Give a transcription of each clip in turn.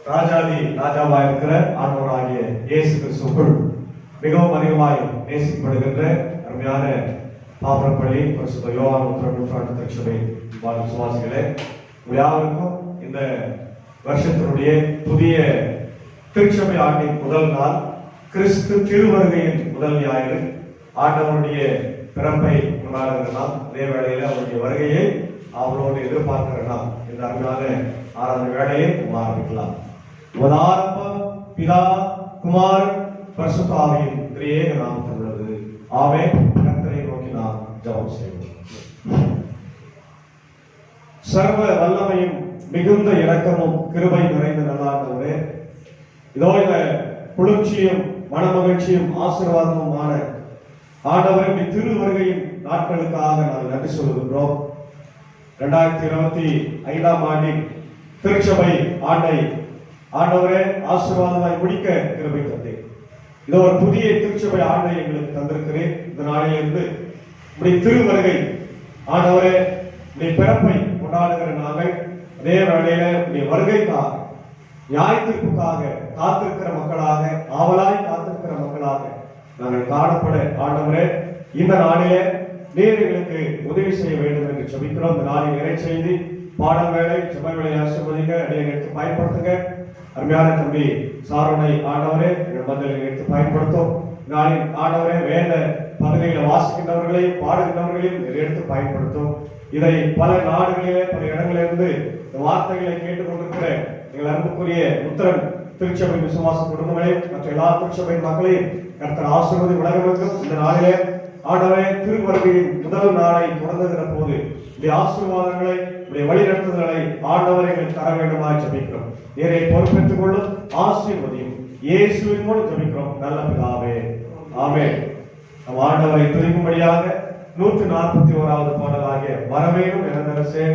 ராஜாதி ராஜாவாய் இருக்கிற ஆண்டவராகிய இயேசு கிறிஸ்துவுக்குள் மிகவும் அதிகமாய் நேசிக்கப்படுகின்ற அருமையான பாப்பரப்பள்ளி பரிசுத்த யோவான் நூற்றாண்டு திருச்சபை விசுவாசிகளே, யாருக்கும் இந்த வருஷத்தினுடைய புதிய திருச்சபை ஆண்டின் முதல் நாள், கிறிஸ்து திருவருகையின் முதல் ஞாயிறு, ஆண்டவருடைய பிறப்பை கொண்டாடுகிற நாம், அதே வேளையில அவருடைய வருகையை அவரோடு எதிர்பார்க்கிற நாம் இந்த அருமையான ஆராதனை வேளையை ஆரம்பிக்கலாம். ஆரம்பம் பிதா குமார் பரிசுத்த ஆவியின் திரியேக நாமத்தில் உள்ளது. ஆமென். கர்த்தரை நோக்கி நாம் ஜெபம் செய்வோம். சர்வ வல்லமையும் மிகுந்த இரக்கமும் கிருபை நிறைந்த நல்லாண்டவரே, இதோ இந்த குளிர்ச்சியும் மனமகிழ்ச்சியும் ஆசீர்வாதமுமான ஆண்டவருடைய திருவருகையின் நாட்களுக்காக நாங்கள் நன்றி சொல்லுகின்றோம். 2025 ஆண்டின் திருச்சபை ஆண்டை ஆண்டவரே ஆசீர்வாதமாய் முடிக்க கிருபை தந்தேன். இதோ ஒரு புதிய திருச்சபை ஆண்டை எங்களுக்கு தந்திருக்கிறேன். இந்த நாளிலிருந்து உடைய திருவருகை ஆண்டவரே உடைய பிறப்பை கொண்டாடுகிற நாங்கள் அதே வேளையில உடைய வருகைக்காக நியாயத்திற்காக காத்திருக்கிற மக்களாக, ஆவலாய் காத்திருக்கிற மக்களாக நாங்கள் காணப்பட ஆண்டவரே இந்த நாளிலே நீர் எங்களுக்கு உதவி செய்ய வேண்டும் என்று ஜெபிக்கிறோம். இந்த நாளில் இறை செய்தி பாடல் வேலை ஜெப வேலை ஆசீர்வதிங்க, அதை எடுத்து பயன்படுத்துங்க. அருமையான தம்பி சாரோனை ஆண்டவரே எங்கள் மத்தியில் எடுத்து பயன்படுத்தும். நாளில் ஆண்டவரே வேத பகுதிகளை வாசிக்கின்றவர்களையும் பாடுகின்றவர்களையும் எடுத்து பயன்படுத்தும். இதை பல நாடுகளிலே பல இடங்களிலிருந்து இந்த வார்த்தைகளை கேட்டுக்கொண்டிருக்கிற எங்கள் அன்புக்குரிய உத்தரன் திருச்சபை விசுவாச குடும்பங்களையும் மற்ற எல்லா திருச்சபை மக்களையும் கர்த்தர் ஆசீர்வதி வழங்குவதற்கும் இந்த நாளிலே ஆண்டவரே திருவருகையின் முதல் நாளை தொடங்குகிற போது இந்த ஆசீர்வாதங்களை வழிநடத்துதலை ஆண்டவரை எங்களுக்கு தர வேண்டுமாய் ஜெபிக்கிறோம். நீரை பொறுப்பேற்றுக் கொள்ளும், ஆசீர்வதியும். இயேசுவின் மூலம் ஜெபிக்கிறோம் நல்ல பிதாவே, ஆமென். நம் ஆண்டவரை துதிக்கும்படியாக 141வது பாடலாகிய வரவேணும் எனதரசே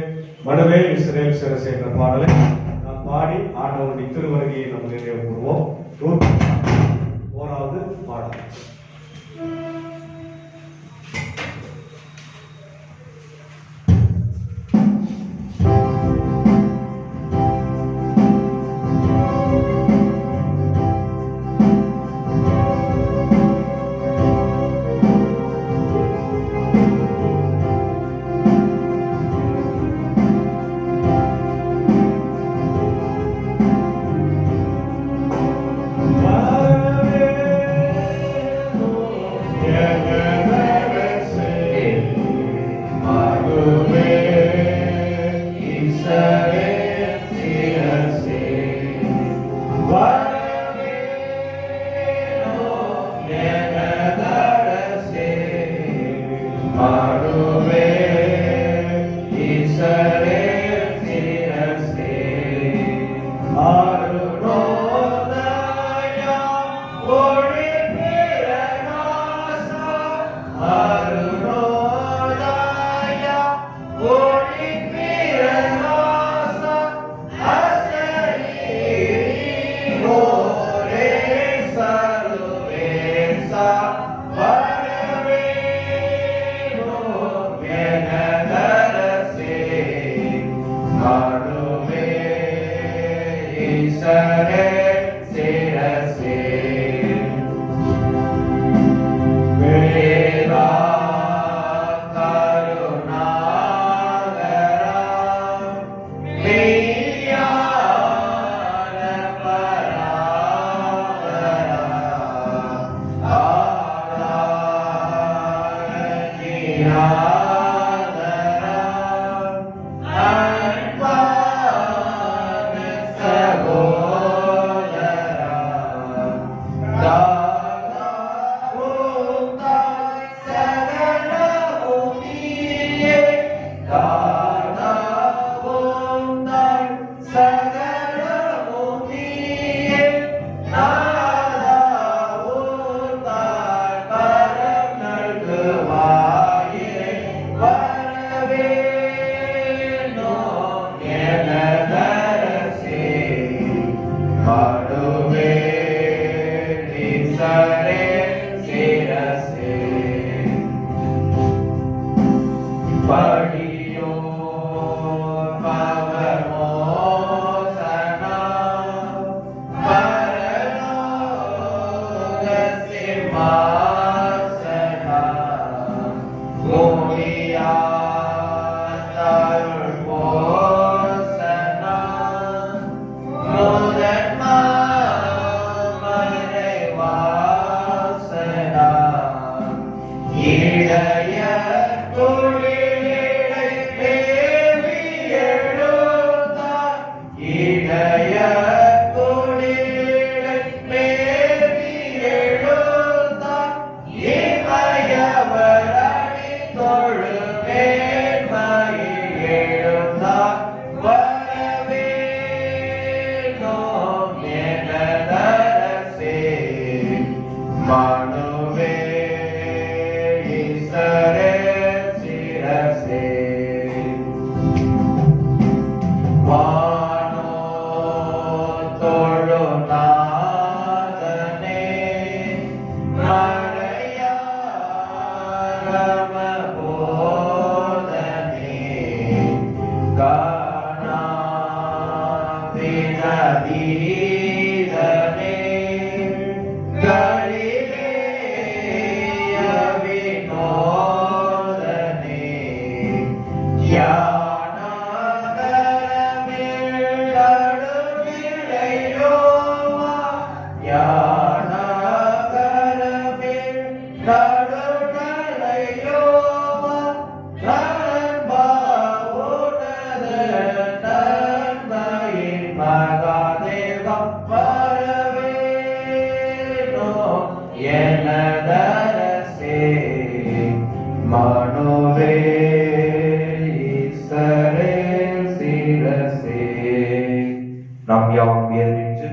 மனவே இஸ்ரவேல் சிரசே என்ற பாடலை நாம் பாடி ஆண்டவருடைய திருவருகையை நாம் நினைவு கூறுவோம். 101வது பாடல். நாம் யாவும் ஏற்று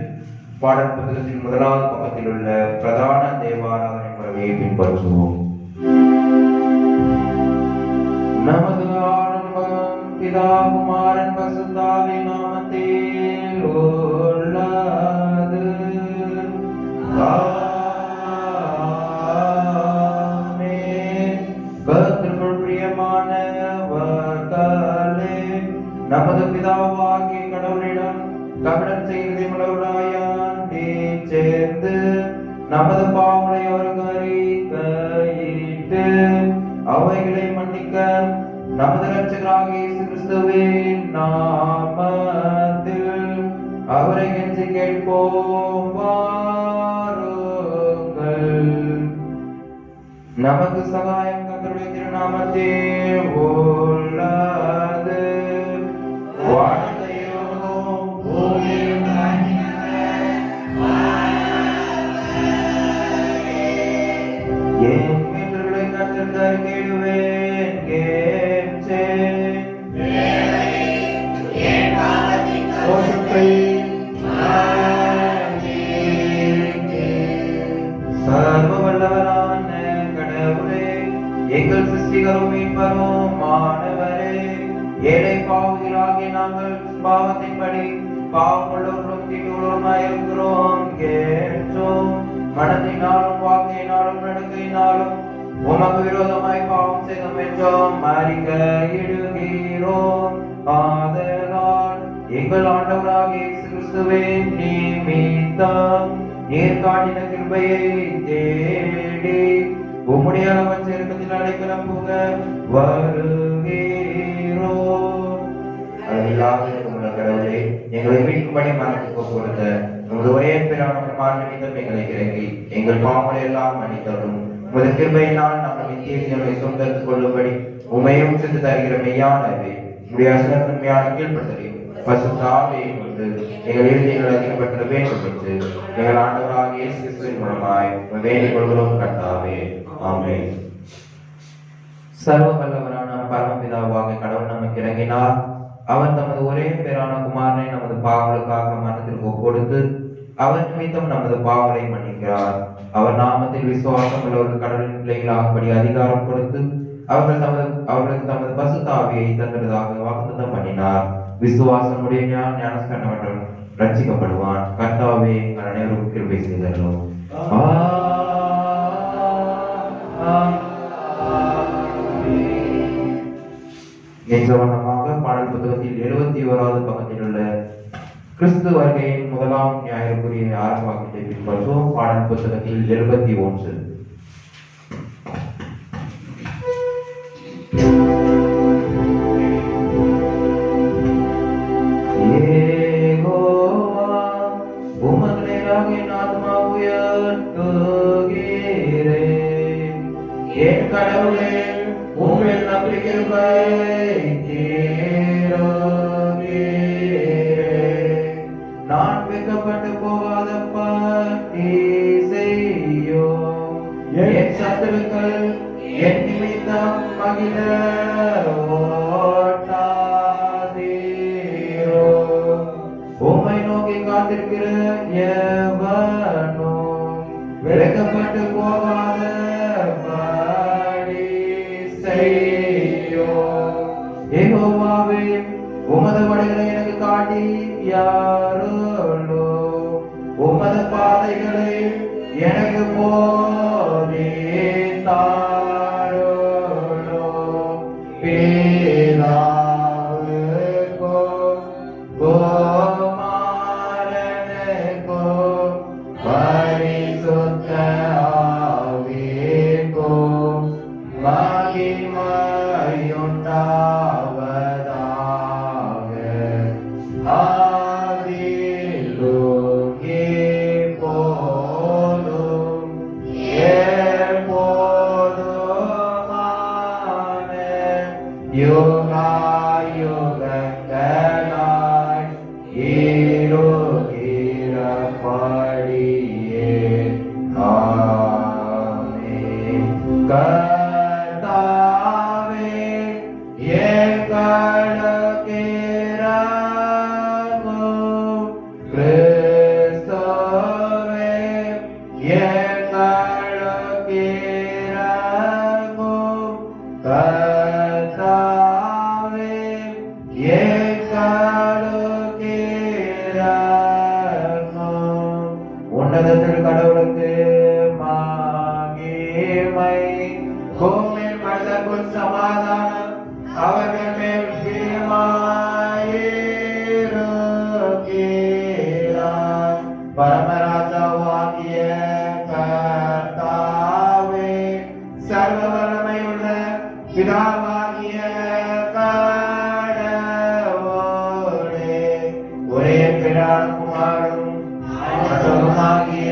பாடல் புத்தகத்தின் முதலாவது பக்கத்தில் உள்ள பிரதான தேவாராதனை முறையை பின்பற்றுவோம். நமது ஆரம்பம் பிதா குமாரன் பசுத்தாவின் நாமத்தில் உள்ளது. கர்த்தருக்குள் பிரியமானவர்களே, நமது பிதாவாகிய கடவுளிடம் கபடம் செய்து முழவுடாயாண்டி சேர்ந்து நமது பாவங்களை அவருக்கு அறிக்கையிட்டு அவைகளை மன்னிக்க நமது இரட்சகராகிய இயேசு கிறிஸ்துவின் நாமத்தில் அவரை கெஞ்சி கேட்போம். வாருங்கள். நமக்கு சகாயம் கர்த்தருடைய திருநாமத்தில் உள்ளது. சர்வ வல்லவரான கடவுளே, எங்கள் சிருஷ்டிகரும் மீட்பரும் ஆனவரே, ஏழை பாவிகளாகிய நாங்கள் பாவத்தின்படி பாவமுள்ளவர்களும் தீட்டுள்ளவருமாயிருக்கிறோம். கேட்டோம். மனத்தினாலும் வாக்கினாலும் நடக்கையினாலும் உமக்கு விரோதமாய் பாவம் செய்தோம் என்றோம் அறிக்கையிடுகிறோம். ஆதலால் எங்கள் ஆண்டவராகிய இயேசு கிறிஸ்துவின் நிமித்தம் நீர் காட்டின கிருபையை தேடி உம்முடைய அளவற்ற இரக்கத்தில் அடைக்கலம் புக வருகிறோம். கடவுளே, எங்களை மீட்கும்படி மனத்துக்கு கொடுத்த உமது ஒரே பிரான குமாரனிடம் எங்களை இறங்கி எங்கள் பாவங்களை எல்லாம் மன்னித்தரும். உமது கிருபையினால் நாங்கள் நித்திய ஜீவனை சொந்தத்துக் கொள்ளும்படி உமையும் சென்று தருகிற மெய்யானவை உடைய அசனத்தன்மையான கீழ்ப்படுத்தலையும் பசுத்தாவையும் கொண்டு எங்கள் இறுதிகளை அதிகப்பட்ட வேண்டும் என்று எங்கள் ஆண்டவராகிய இயேசு கிறிஸ்துவின் மூலமாய் வேண்டிக் கொள்கிறோம் கர்த்தாவே. ஆமென். சர்வ வல்லவரான பரமபிதாவாக கடவுள் நமக்கு இறங்கினார். அவர் தமது ஒரே பேரான குமாரனை நமது பாவங்களுக்காக மரணத்திற்கு ஒப்புக்கொடுத்து அவர் நிமித்தம் நமது பாவங்களை மன்னிக்கிறார். அவர் நாமத்தில் விசுவாசம் உள்ளவர்கள் கடவுளின் பிள்ளைகளாகும்படி அதிகாரம் கொடுத்து அவர்களுக்கு தமது பசுத்தாவியை தந்ததாக வாக்குத்தத்தம் பண்ணினார். விசுவாசம் உடைய ஞானஸ்நானம் ரட்சிக்கப்படுவான். கர்த்தாவே, அனைவரும் கிருபை செய்தோம். என்ற பாடல் புத்தகத்தில் 71வது பக்கத்தில் உள்ள கிறிஸ்து வருகையின் முதலாம் ஞாயிறுக்குரிய ஆரம்ப வாக்கியத்தை பின்பற்றுவோம். பாடல் புத்தகத்தில் 71. என் கடவுளே, உம்மில் நம்பிக்கை நான் வெட்கப்பட்டு போகாத பணி செய்யும். என் சத்துருக்கள் என் நிமித்தம் மகிழ ஓட்டாதீரோ. உம்மை நோக்கி காத்திருக்கிற எவனும் வெட்கப்பட்டு போகாத பணி செய்யும். யெகோவாவே, உமது வழிகளை எனக்கு காட்டி யாரோலோ, உமது பாதைகளை எனக்கு போதித்தாரோலோ. பிதாவுக்கோ குமாரனுக்கோ பரிசுத்த ஆவிக்கோ மகிமையுண்டாவதாக. யுகங்களாய் இருக்கிறபடியே. ஆமென். கர்த்தாவே எங்களுக்கு இரங்கும். கிறிஸ்துவே எங்களுக்கு இரங்கும். கர்த்தாவே எங்களுக்கு இரங்கும். உன்னதத்தில் கடவுளுக்கு மகிமை, பூமியில் மனிதர்க்குள் சமாதானம், அவர்கள் மேல் பிரியமாயிருக்கிறார். பரமராஜாவாகிய கர்த்தாவே, சர்வ வல்லமையுள்ள பிதாவாகிய கடவுளே, ஒரே பிதாவும் குமாரனும் ஆகிய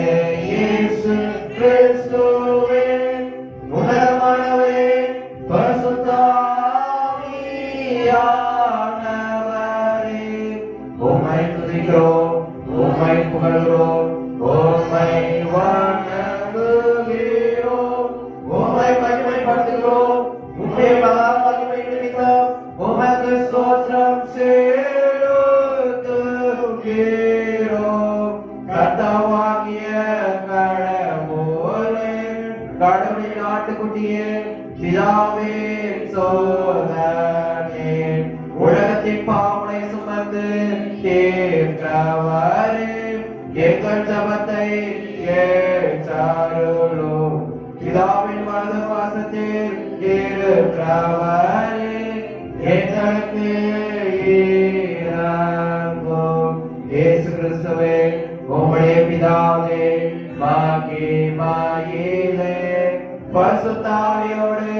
இயேசு கிறிஸ்துவே, உன்னதமானவரே, பரிசுத்த ஆவியானவரே, உம்மை துதிக்கிறோம், உம்மை புகழ்கிறோம், உம்மை வணங்குகிறோம், உம்மை மகிமைப்படுத்துகிறோம். உம்முடைய மகா மகிமை நிமித்தம் உமக்கு ஸ்தோத்திரம் செலுத்துகிறோம். கர்த்தாவாகிய கடவுளே, கடவுளின் ஆட்டுக்குட்டியே, பிதாவே சோதரனே, உலகத்தின் பாவனை சுமந்து தீர்க்கிறவரே, எங்கள் ஜெபத்தை ஏற்றருளும். பிதாவின் வலது பாசத்தில் இருக்கிறவரே, எங்களுக்கு இரங்கும். இயேசு கிறிஸ்துவே, உம்முடைய பிதாவே மகிமையிலே பரிசுத்த ஆவியோடு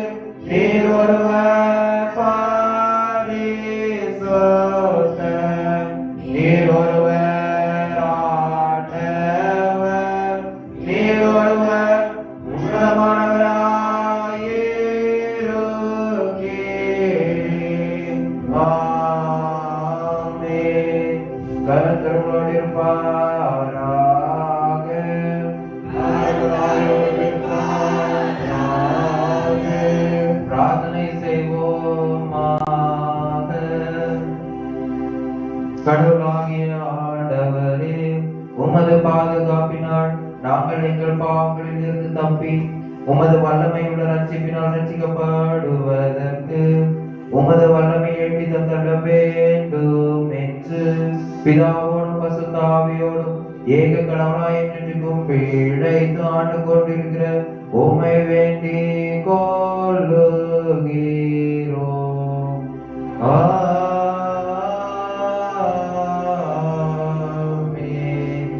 நீர் ஒருவர் பரிசுத்தர், நீர் ஒருவர் ஆண்டவர், நீர் ஒருவர் உன்னதமானவராயிருக்கிறீர். ஆமென். கர்த்தரோடு இருப்பாராக. பிரார்த்தனை செய்வோமாக. கடவுளாகிய ஆண்டவரே, உமது பாதுகாப்பினால் நாங்கள் எங்கள் பாவங்களில் இருந்து தப்பி உமது வல்லமையுள்ள ரட்சிப்பினால் ரட்சிக்கப்படுவதற்கு உமது வல்லமை எழுப்பி தந்தள்ள வேண்டும் என்று பிதாவோடும் பரிசுத்த ஆவியோடும் ஏக கடவுளாய் என்றென்றைக்கும் பிழைத்து ஆண்டு கொண்டிருக்கிற உம்மை வேண்டிக் கொள்ளுகிறோம். ஆமென்.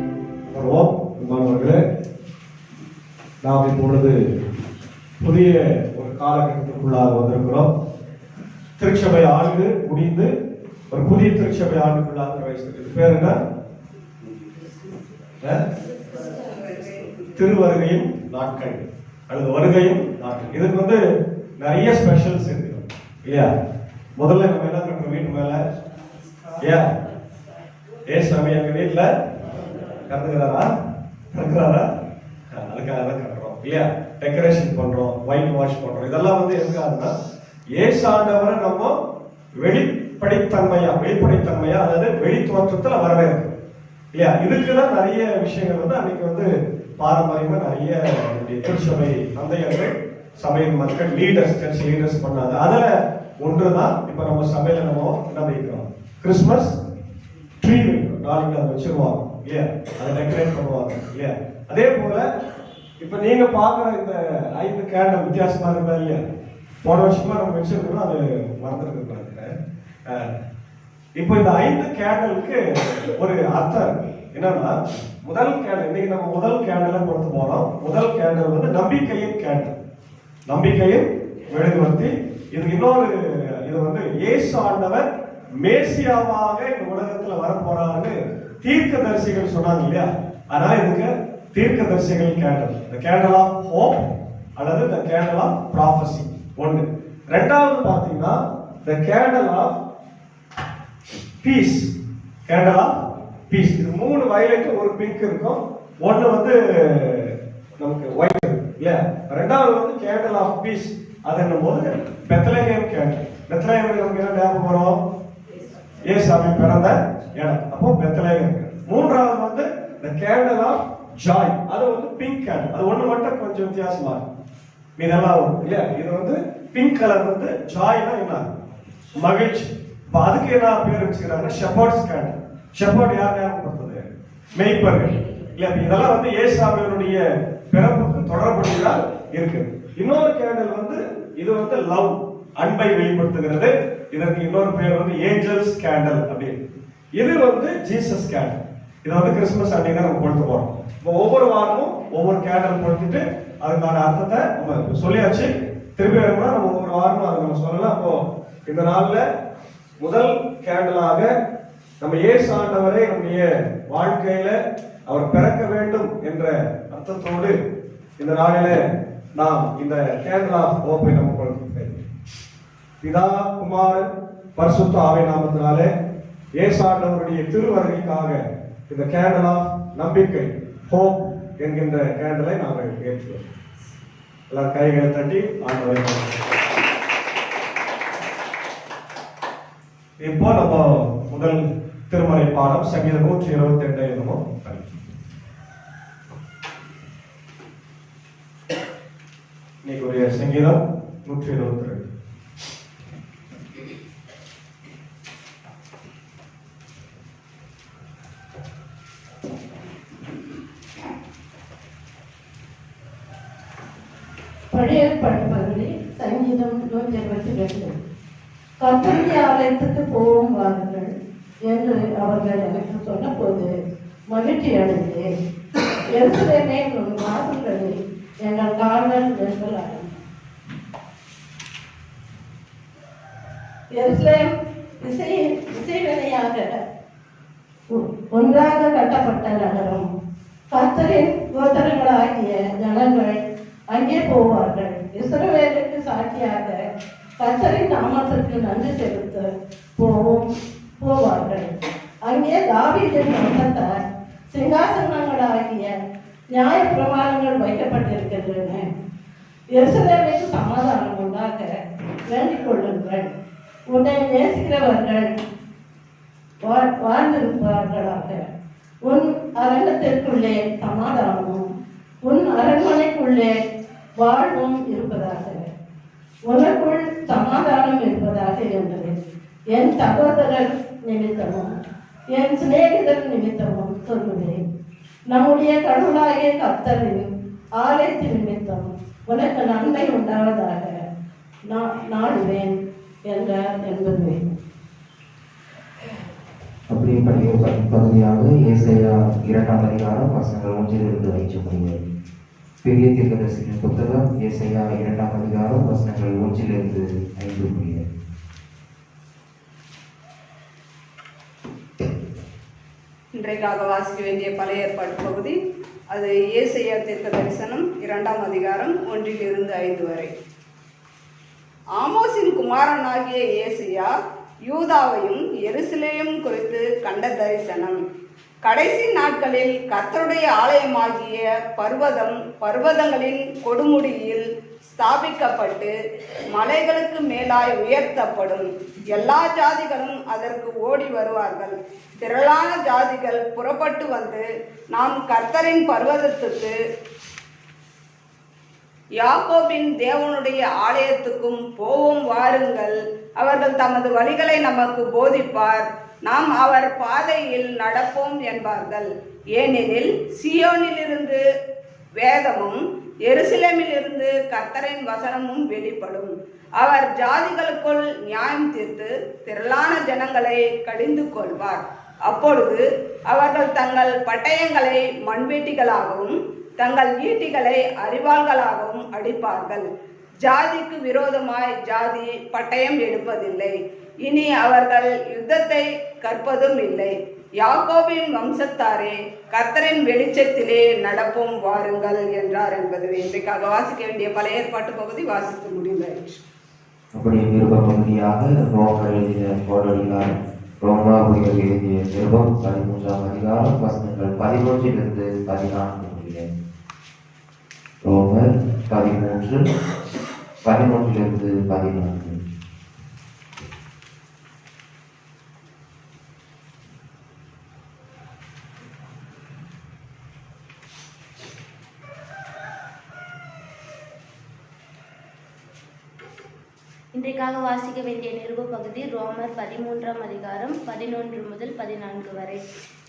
மாணவர்களே, நாம் இப்பொழுது புதிய ஒரு காலகட்டத்திற்குள்ளாக வந்திருக்கிறோம். திருச்சபை ஆண்டு முடிந்து ஒரு புதிய திருச்சபை ஆண்டுக்குள்ளாக பிரவேசிக்கிறது. பேர் என்ன? திருவருகையும் நாட்கள் அல்லது வருகையும் நாட்கள். இதுக்கு நிறைய ஸ்பெஷல்ஸ் இருக்கு இல்லையா? முதல்ல நம்ம என்ன கட்டுறோம்? வீட்டு மேல ஏசாமி எங்க வீட்டுல கறந்துக்கிறாரா? அதுக்காக தான் கட்டுறோம் இல்லையா? டெக்கரேஷன் பண்றோம், ஒயிட் வாஷ் பண்றோம். இதெல்லாம் எதுக்காகனா ஏசாண்டவரை நம்ம வெளிப்படைத்தன்மையா அதாவது வெளி தோற்றத்துல வரவேற்கும் இல்லையா? இதுக்குதான் நிறைய விஷயங்கள் அன்னைக்கு பாரம்பரியமா நிறைய திருச்சபை தந்தையர்கள், சபையின் மக்கள், லீடர்ஸ், சர்ச் லீடர்ஸ் பண்ணாங்க. அதுல ஒன்றுதான் இப்ப நம்ம சபையில நம்ம என்ன வைக்கிறோம்? கிறிஸ்துமஸ் ட்ரீ வைக்கிறோம். நாளைக்கு அதை வச்சிருவாங்க இல்லையா? அதை டெக்கரேட் பண்ணுவாங்க இல்லையா? அதே போல இப்ப நீங்க பாக்குற இந்த 5 கேண்டல் வித்தியாசமா இருக்கா இல்லையா? போன வருஷமா நம்ம வச்சிருக்கோம், அது மறந்துருக்கு. இப்போ இந்த 5 கேண்டலுக்கு ஒரு அர்த்தம் இருக்கு. என்னன்னா, முதல் கேண்டல், இன்னைக்கு நம்ம முதல் கேண்டலை கொடுத்து போறோம். முதல் கேண்டல் நம்பிக்கையின் கேண்டல், நம்பிக்கையின் மெழுகுவர்த்தி. இதுக்கு இன்னொரு இது இயேசு ஆண்டவர் மேசியாவாக இந்த உலகத்துல வரப்போறாருன்னு தீர்க்கதரிசிகள் சொன்னாங்க இல்லையா? அதனால இதுக்கு தீர்க்கதரிசிகள் candle, the candle of hope அல்லது the candle of prophecy. ஒன்று. ரெண்டாவது பாத்தீங்கன்னா the candle of peace. Candle of peace. இது 3 violet ஒரு பிங்க் இருக்கும். ஒன்னு வந்து நமக்கு ஒயிட் இல்ல. ரெண்டாவது வந்து கேண்டல் ஆஃப் பீஸ். அதுன்னும் போது பெத்லகேம் கேண்டல். பெத்லகேம் நமக்கு என்ன ஞாபகம் வரும்? இயேசுவை பிறந்த இடம். அப்போ பெத்லகேம். மூன்றாவது வந்து the candle of joy. அது வந்து பிங்க் கேண்டல். அது ஒண்ணு மட்டும் கொஞ்சம் வித்தியாசமா இருக்கு. இதெல்லாம் வரும் இல்லையா? இது வந்து பிங்க் கலர் வந்து ஜாய்னா என்ன? மகிழ்ச்சி. அப்ப அதுக்கு என்ன பேர் வச்சுக்கிறாங்கன்னா ஷெப்பர்ட்ஸ் கேண்டல். ஷெப்பர்ட் யார் ஞாபகப்படுத்துது? மேய்ப்பர்கள் இல்ல. இதெல்லாம் வந்து இயேசுவினுடைய பிறப்புக்கு தொடர்புடையதா இருக்கு. இன்னொரு கேண்டல் வந்து இது வந்து லவ், அன்பை வெளிப்படுத்துகிறது. இதற்கு இன்னொரு பேர் வந்து ஏஞ்சல்ஸ் கேண்டல் அப்படின்னு. இது வந்து ஜீசஸ் கேண்டல். இது வந்து கிறிஸ்துமஸ் அன்னைக்கு தான் நம்ம கொளுத்த போறோம். இப்போ ஒவ்வொரு வாரமும் ஒவ்வொரு கேண்டல் கொளுத்திட்டு அதுக்கான அர்த்தத்தை நம்ம சொல்லியாச்சு. திருப்பி வரும்போது நம்ம ஒவ்வொரு வாரமும் அதை நம்ம சொல்லலாம். அப்போ இந்த நாள்ல முதல் கேண்டலாக நம்ம இயேசு ஆண்டவரை நம்முடைய வாழ்க்கையில அவர் பிறக்க வேண்டும் என்ற அர்த்தத்தோடு இந்த நாளில நாம் இந்த கேண்டல் ஆஃப் ஹோப்பை நம்ம கொளுத்துகிறோம். பிதா, குமாரன், பரிசுத்த ஆவி நாமத்தினாலே இயேசு ஆண்டவருடைய திருவருகைக்காக இந்த கேண்டல் ஆஃப் நம்பிக்கை, ஹோப் என்கின்ற கேண்டலை நாங்கள் ஏற்றுவோம். எல்லாரும் கைகளை தட்டி ஆண்டவரை. இப்போ நம்ம முதல் திருமறை பாடம் சங்கீதம் 122 என்னமோ இன்னைக்கு சங்கீதம் 122. பழைய பண்புகளே சங்கீதம் 122. கர்த்தருடைய ஆலயத்துக்கு போவோம் வாருங்கள் என்று அவர்கள் எனக்கு சொன்னபோது மகிழ்ச்சி அடைந்தேன். எருசலேமே உன் வாசல்களில் எங்கள் கால்கள் வெல்களாகும். எருசலேம் இசைவினையாக ஒன்றாக கட்டப்பட்ட நகரம். கர்த்தரின் கோத்திரங்களாகிய ஜனங்கள் அங்கே போவார்கள். இஸ்ரவேலுக்கு சாட்சியாக கர்த்தரின் நாமத்திற்கு நன்றி செலுத்த போவார்கள். அங்கே தாவீதின் வம்சத்தார் சிங்காசனங்களாகிய நியாய பிரமாணங்கள் வைக்கப்பட்டிருக்கின்றன. எருசலேமுக்கு சமாதானம் உண்டாக வேண்டிக் கொள்ளுங்கள். உன்னை நேசிக்கிறவர்கள் வாழ்ந்திருப்பார்களாக. உன் அரங்கத்திற்குள்ளே சமாதானமும் உன் அரண்மனைக்குள்ளே வாழ்வும் இருப்பதாக. உனக்குள் சமாதானம் இருப்பதாக என்று என் சகோதரர் நிமித்தமும் என் சிநேகிதர் நிமித்தமும் சொல்லுவேன். நம்முடைய கடவுளாகிய கர்த்தரின் ஆலயத்தின் நிமித்தம் உனக்கு நன்மை உண்டாவதாக நாடுவேன் என்றார் என்பதுவே. அப்படி பகுதியாக ஏசாயா 2ஆம் அதிகாரம் வசனங்கள் 1 5 முடியும். பெரிய தீர்க்கதரிசியின் புத்தகம் ஏசாயா 2ஆம் அதிகாரம் வசனங்கள் 1 5 முடியும். இன்றைக்காக வாசிக்க வேண்டிய பழைய ஏற்பாடு பகுதி அது ஏசாயா தீர்க்க தரிசனம் 2ஆம் அதிகாரம் 1 5 வரை. ஆமோசின் குமாரனாகிய ஏசாயா யூதாவையும் எருசலேமும் குறித்து கண்ட தரிசனம். கடைசி நாட்களில் கர்த்தருடைய ஆலயமாகிய பர்வதங்களின் கொடுமுடியில் ஸ்தாபிக்கப்பட்டு மலைகளுக்கு மேலாய் உயர்த்தப்படும். எல்லா ஜாதிகளும் அதற்கு ஓடி வருவார்கள். திரளான ஜாதிகள் புறப்பட்டு வந்து நாம் கர்த்தரின் பர்வதத்துக்கு யாக்கோபின் தேவனுடைய ஆலயத்துக்கும் போவோம் வாருங்கள். அவர்கள் தமது வழிகளை நமக்கு போதிப்பார். நாம் அவர் பாதையில் நடப்போம் என்பார்கள். ஏனெனில் சீயோனிலிருந்து வேதமும் எருசலேமிலிருந்து கர்த்தரின் வசனமும் வெளிப்படும். அவர் ஜாதிகளுக்குள் நியாயம் தீர்த்து திரளான ஜனங்களை கடிந்து கொள்வார். அப்பொழுது அவர்கள் தங்கள் பட்டயங்களை மண்வெட்டிகளாகவும் தங்கள் ஈட்டிகளை அரிவாள்களாகவும் அடிப்பார்கள். ஜாதிக்கு விரோதமாய் ஜாதி பட்டயம் எடுப்பதில்லை. இனி அவர்கள் யுத்தத்தை கற்பதும் இல்லை. யாக்கோபின் வம்சத்தாரே, கர்த்தரின் வெளிச்சத்திலே நடப்போம் வாருங்கள் என்றார் என்பது இன்றைக்காக வாசிக்க வேண்டிய பழைய ஏற்பாட்டு பகுதி வாசித்து முடிந்தாயிற்று. அப்படி நிருப பகுதியாக ரோமர் எழுதிய போரடியார் ரோமாபுரிகள் எழுதிய நிருபம் 13ஆம் அதிகாரம் வசனங்கள் 11 14 முடிய. ரோமர் 13 14. இன்றைக்காக வாசிக்க வேண்டிய நிருப பகுதி ரோமர் 13ஆம் அதிகாரம் 11 முதல் 14 வரை.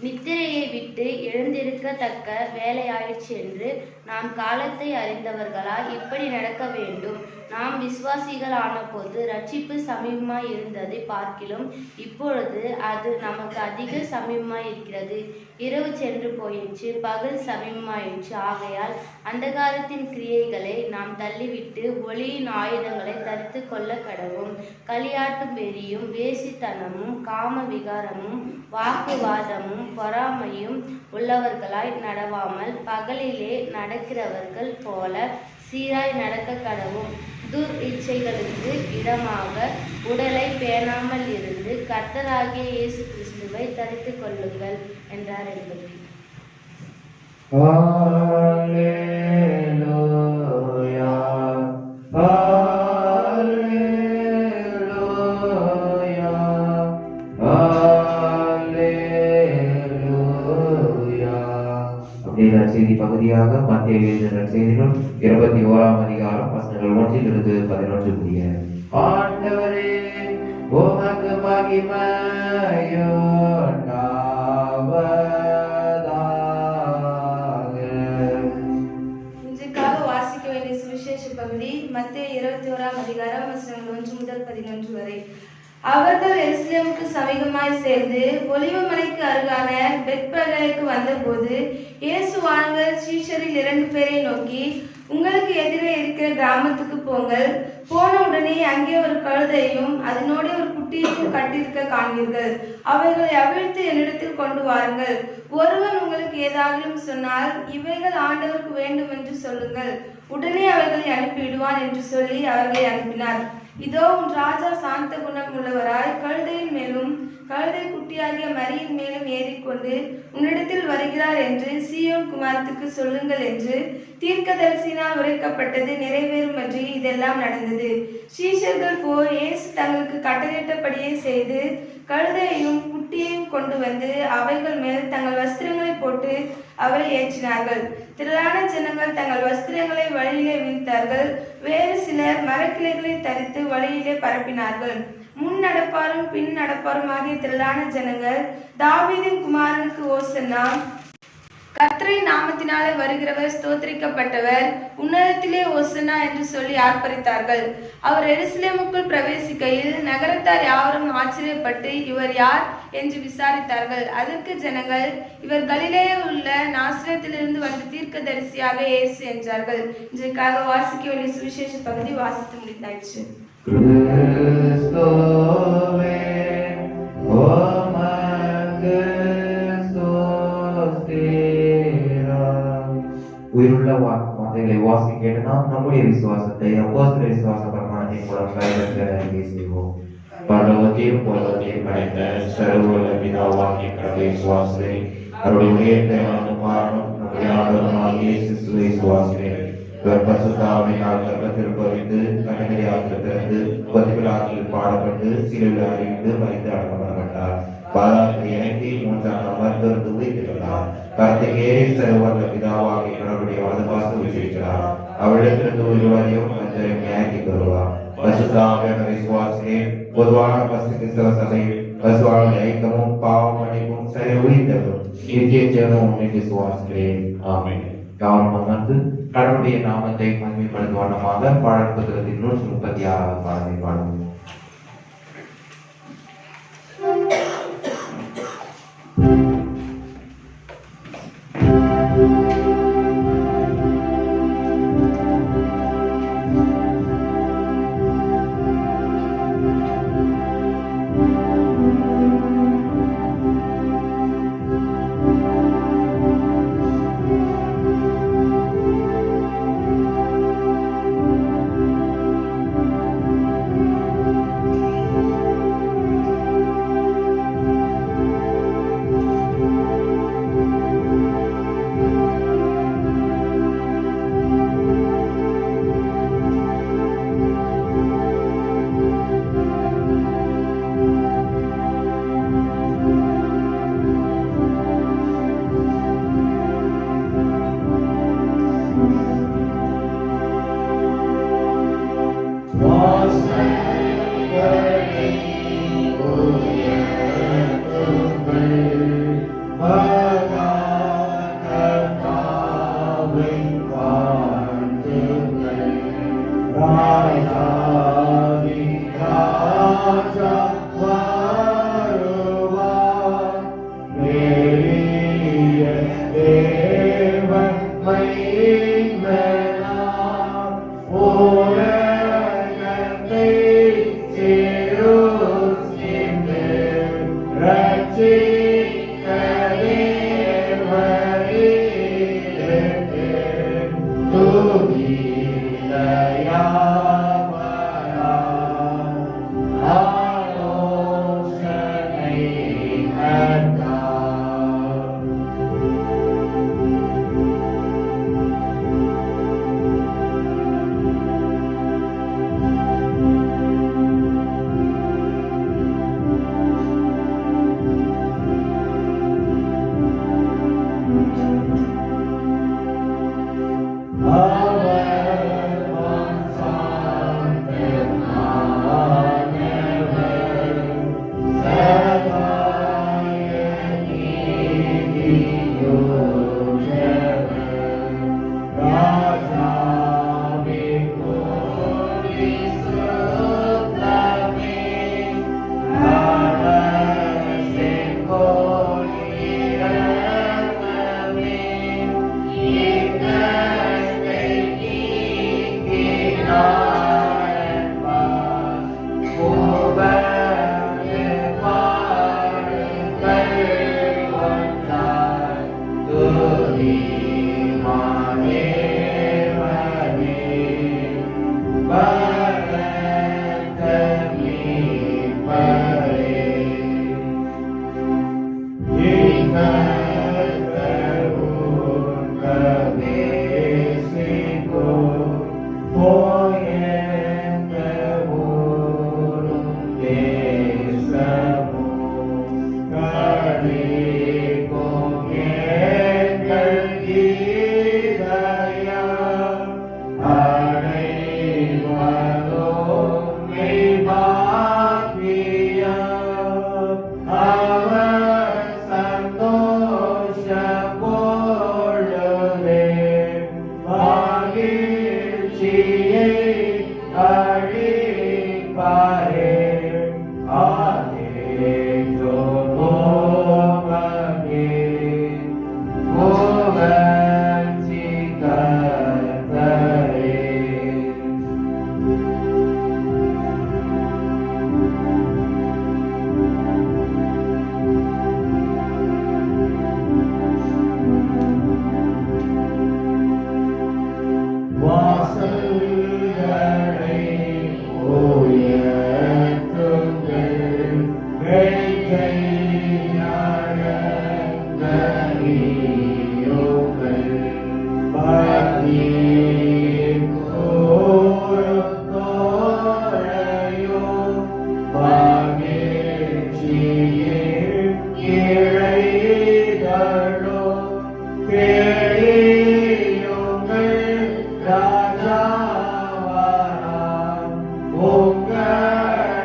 நித்திரையை விட்டு எழுந்திருக்கத்தக்க வேலையாயிற்று என்று நாம் காலத்தை அறிந்தவர்களாய் இப்படி நடக்க வேண்டும். நாம் விசுவாசிகள் ஆனபோது ரட்சிப்பு சமீபமாய் இருந்ததை பார்க்கிலும் இப்பொழுது அது நமக்கு அதிக சமீபமாய் இருக்கிறது. இரவு சென்று போயிற்று, பகல் சமீபமாயிற்று. ஆகையால் அந்தகாரத்தின் கிரியைகளை நாம் தள்ளிவிட்டு ஒளியின் ஆயுதங்களை தரித்து கொள்ள கடவும். களியாட்டும் வெறியும் வேசித்தனமும் காம விகாரமும் வாக்குவாதமும் பொறாமையும் உள்ளவர்களாய் நடவாமல் பகலிலே நடக்கிறவர்கள் போல சீராய் நடக்க கடவும். துர் இச்சைகளுக்கு இடமாக உடலை பேணாமல் இருந்து கர்த்தராகிய இயேசு கிறிஸ்துவை தரித்து கொள்ளுங்கள் என்றார் என்பது. செய்தி பகுதியாக மத்திய எழுதின செய்திகள் 21ஆம் அதிகாரம் வசனங்கள் 1 11 முடிய. ஆண்டவரே உமக்கு மகிமையோ இன்றைக்காக வாசிக்க வேண்டிய சுவிசேஷ பகுதி மத்திய 21ஆம் அதிகாரம் வசனங்கள் 1 முதல் 11 வரை. அவர்கள் எருசலேமுக்கு சமீபமாய் சேர்ந்து ஒலிவமலைக்கு அருகான பெத்பகேக்கு வந்தபோது இயேசுவானவர் சீஷரில் 2 பேரை நோக்கி, உங்களுக்கு எதிரே இருக்கிற கிராமத்துக்கு போங்கள். போன உடனே அங்கே ஒரு கழுதையும் அதனோட ஒரு குட்டியையும் கட்டியிருக்க காண்பீர்கள். அவைகளை அவிழ்த்து என்னிடத்தில் கொண்டு வாருங்கள். ஒருவன் உங்களுக்கு ஏதாகிலும் சொன்னால் இவைகள் ஆண்டவருக்கு வேண்டும் என்று சொல்லுங்கள். உடனே அவைகளை அனுப்பிவிடுவான் என்று சொல்லி அவர்களை அனுப்பினார். இதோ உன் ராஜா சாந்த குணம் உள்ளவராய் கழுதையின் மேலும் கழுதை குட்டியாகிய மரியின் மேலும் ஏறிக்கொண்டு உன்னிடத்தில் வருகிறார் என்று சீயோன் குமாரத்துக்கு சொல்லுங்கள் என்று தீர்க்கதரிசியினால் உரைக்கப்பட்டது நிறைவேறும் என்று இதெல்லாம் நடந்தது. சீஷர்கள் போய் இயேசு தங்களுக்கு கட்டளையிட்டபடியே செய்து கழுதையையும் குட்டியையும் கொண்டு வந்து அவைகள் மேல் தங்கள் வஸ்திரங்களை போட்டு அவரை ஏற்றினார்கள். திரளான ஜனங்கள் தங்கள் வஸ்திரங்களை வழியிலே விரித்தார்கள். வேறு சிலர் மரக்கிளைகளை தரித்து வழியிலே பரப்பினார்கள். முன் நடப்பாரும் பின் நடப்பாரும் ஆகிய திரளான ஜனங்கள், தாவீதின் குமாரனுக்கு ஓசன்னா, கர்த்தரின் நாமத்தினாலே வருகிறவர் ஸ்தோத்திரிக்கப்பட்டவர், உன்னதத்திலே ஓசன்னா என்று சொல்லி ஆர்ப்பரித்தார்கள். அவர் எருசலேமுக்குள் பிரவேசிக்கையில் நகரத்தார் யாவரும் ஆச்சரியப்பட்டு இவர் யார் என்று விசாரித்தார்கள். அதற்கு ஜனங்கள், இவர் கலிலேயில் உள்ள நாசரேத்திலிருந்து வந்த தீர்க்கதரிசியாக இயேசு என்றார்கள். இன்றைக்காக வாசிக்க வேண்டிய சுவிசேஷ பகுதி வாசித்து முடித்தாயிற்று. உயிருள்ள வார்த்தைகளை வாசிக்க நாம் நம்முடைய விசுவாசத்தை அப்போஸ்தல விசுவாச பிரமாணத்தின் மூலம் கைவிட செய்வோம். பரலோகத்தையும் உலகத்தையும் படைத்த சர்வ பிதாவாகிய கடவுளை விசுவாசிக்கிறேன். அவருடைய குமாரனும் நம்முடைய ஆண்டவருமாகிய இயேசு கிறிஸ்துவை விசுவாசிக்கிறேன். இவர் பரிசுத்தாவியினால் கர்ப்பத்தில் பறித்து கன்னிகையாக பிறந்து பதிவிழாவில் பாடப்பட்டு சிலுவையில் அறைந்து மரித்து அடக்கப்பட்டார். பாதாளத்தை இணைத்து 3ஆம் நாள் மருத்துவருக்கு உயிர்த்திருந்தார். கர்த்தகேரி சர்வவல்ல பிதாவாகிய கடவுளுடைய வலது பாசத்தில் வீற்றிருக்கிறார். அவரிடத்திலிருந்து ஒருவரையும் மற்றவரையும் நியாயத்திற்கு வருவார். பரிசுத்தாவியான விசுவாசிக்கிறேன். பொதுவான கிறிஸ்தவ சபை பரிசுவான ஐக்கியமும் பாவ மன்னிப்பும் சரி உயிர்த்தலும் நித்திய ஜீவனும் விசுவாசிக்கிறேன். ஆமென். கவனம் வந்து கடவுளுடைய நாமத்தை மகிமைப்படுத்தும் வண்ணமாக பாடல் புத்தகத்தின் 136வது பாடலை பாடுவோம்.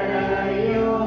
உங்களையும்